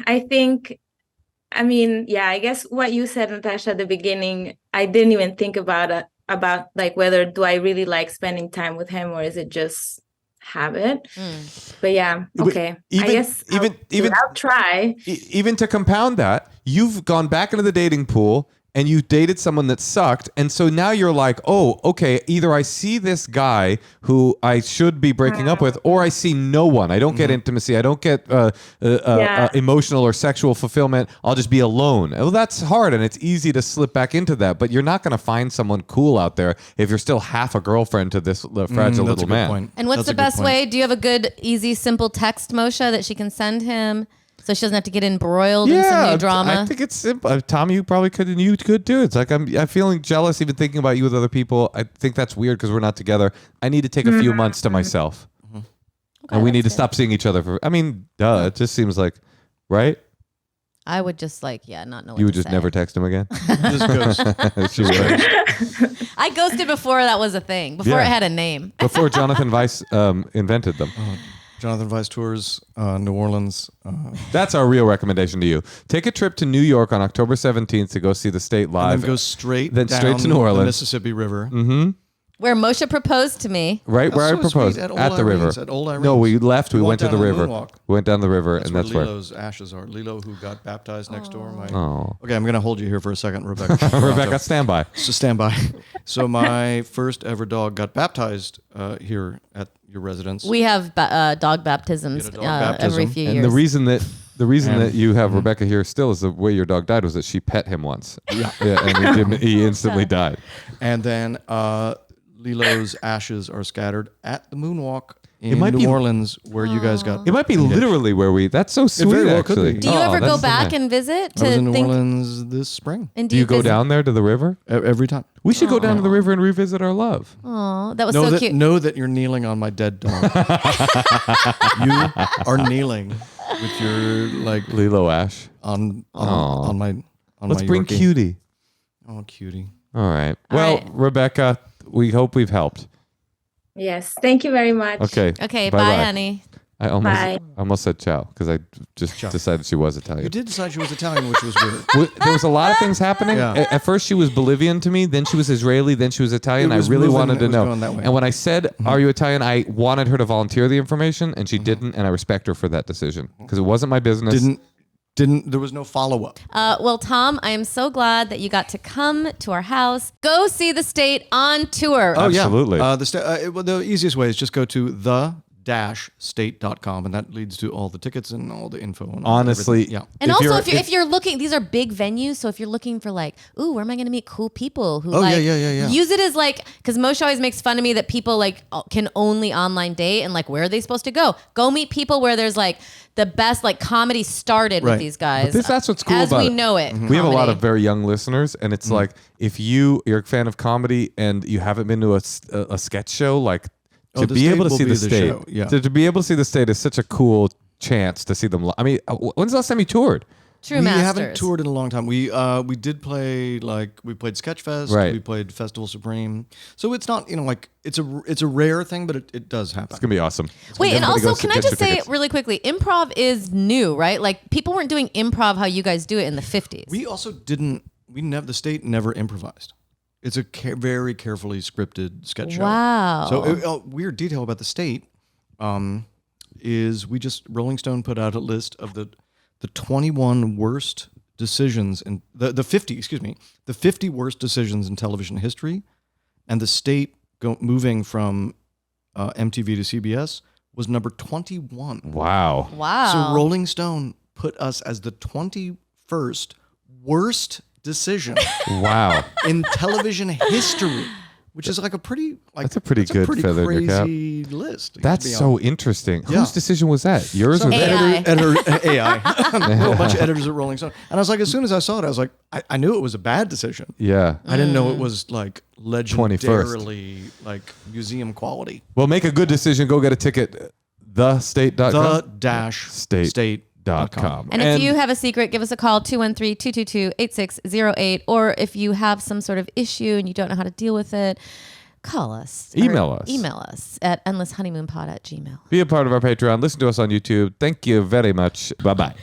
I guess what you said, Natasha, at the beginning, I didn't even think about like whether do I really like spending time with him, or is it just habit? But yeah, okay. I'll try. Even to compound that, you've gone back into the dating pool and you dated someone that sucked, and so now you're like, oh, okay, either I see this guy who I should be breaking up with, or I see no one. I don't get intimacy. I don't get emotional or sexual fulfillment. I'll just be alone. Well, that's hard, and it's easy to slip back into that, but you're not going to find someone cool out there if you're still half a girlfriend to this fragile little man. Point. And what's That's the a good best point. way? Do you have a good, easy, simple text, Moshe, that she can send him so she doesn't have to get embroiled in some new drama? I think it's simple. Tom, you probably could, and you could do it. It's like I'm feeling jealous even thinking about you with other people. I think that's weird because we're not together. I need to take a few months to myself. And we need to stop seeing each other for, duh. It just seems like, right? I would just not know what You would to just say. never text him again? Just ghost. She would. I ghosted before that was a thing, before Yeah. it had a name. Before Jonathan Weiss invented them. Jonathan Weiss tours New Orleans. That's our real recommendation to you. Take a trip to New York on October 17th to go see the state live. And then go straight Then down straight to New Orleans. the Mississippi River. Where Moshe proposed to me. Right where I so proposed. sweet, at At Old the river. Irene's, at Old No, Irene's. we left. We We went walked to the down the river. moonwalk. We went down the river, That's and where that's where. Lilo's ashes are. Lilo, who got baptized next door. Oh. Okay, I'm going to hold you here for a second, Rebecca. Rebecca, stand by. So stand by. So my first ever dog got baptized here at your residence. We have dog baptisms You get a dog baptism. every few And years. the reason that you have Rebecca here still is the way your dog died was that she pet him once. Yeah, and he instantly died. And then Lilo's ashes are scattered at the moonwalk in might New be- Orleans, where you guys got. It might be literally where we. That's so sweet. very well could actually. be. Do you Oh, ever go that's so back nice. and visit I was to in New think? Orleans this spring. And Do you go visit? down there to the river? Every time. We should go down to the river and revisit our love. Oh, that was Know so that, cute. know that you're kneeling on my dead dog. You are kneeling with your Lilo Ash. on Aw. my Let's my bring Yorkie. Cutie. Oh, cutie. All right. All Well, right. Rebecca, we hope we've helped. Yes. Thank you very much. Okay. Okay, Bye-bye. bye, honey. I Bye. almost said ciao because I just decided she was You Italian. did decide she was Italian, which was weird. There was a lot of things happening. Yeah. At first, she was Bolivian to me. Then she was Israeli. Then she was Italian. It was I really moving- wanted to it was know. going that way. And when I said, "Are you Italian?" I wanted her to volunteer the information, and she didn't. And I respect her for that decision because it wasn't my business. Didn't there was no follow up. Well, Tom, I am so glad that you got to come to our house. Go see the state on tour. Oh, Absolutely. Yeah. The easiest way is just go to the-state.com, and that leads to all the tickets and all the info. And Honestly, everything. Yeah. And If also, you're- if you're looking, these are big venues. So if you're looking for ooh, where am I going to meet cool people who Oh, yeah. use it as because Moshe always makes fun of me that people can only online date and where are they supposed to go? Go meet people where there's the best comedy started with Right. these guys. That's what's cool as about we it. know it. We have a lot comedy. of very young listeners, and it's like if you're a fan of comedy and you haven't been to a sketch show, to the be state able to will see be the the state, show, yeah. to be able to see the state is such a cool chance to see them. When's the last time you toured? True we masters. haven't toured in a long time. We did play we played Sketchfest, Right. we played Festival Supreme. So it's not it's a rare thing, but it does happen. It's gonna be awesome. Wait, and Everybody also, goes to can I get just your say tickets. really quickly, improv is new, right? People weren't doing improv how you guys do it in the 50s. We also didn't. The state never improvised. It's a very carefully scripted sketch show. Wow. So a weird detail about the state is Rolling Stone put out a list of the 21 worst decisions in the 50 worst decisions in television history, and the state moving from MTV to CBS was number 21. Wow. Wow. So Rolling Stone put us as the 21st worst decision Wow. in television history, which is a pretty That's a pretty good feather in your cap. crazy list. That's so interesting. Yeah. Whose decision was that? Yours or Some AI. theirs? AI. A bunch of editors at Rolling Stone. And I was as soon as I saw it, I was I knew it was a bad decision. Yeah. I didn't know it was legendarily museum quality. Well, make a good decision. Go get a ticket. Thestate.com. The-state.com. And if you have a secret, give us a call, 213-222-8608. Or if you have some sort of issue and you don't know how to deal with it, call us. Email or us. Email us at endlesshoneymoonpod@gmail.com. Be a part of our Patreon. Listen to us on YouTube. Thank you very much. Bye-bye.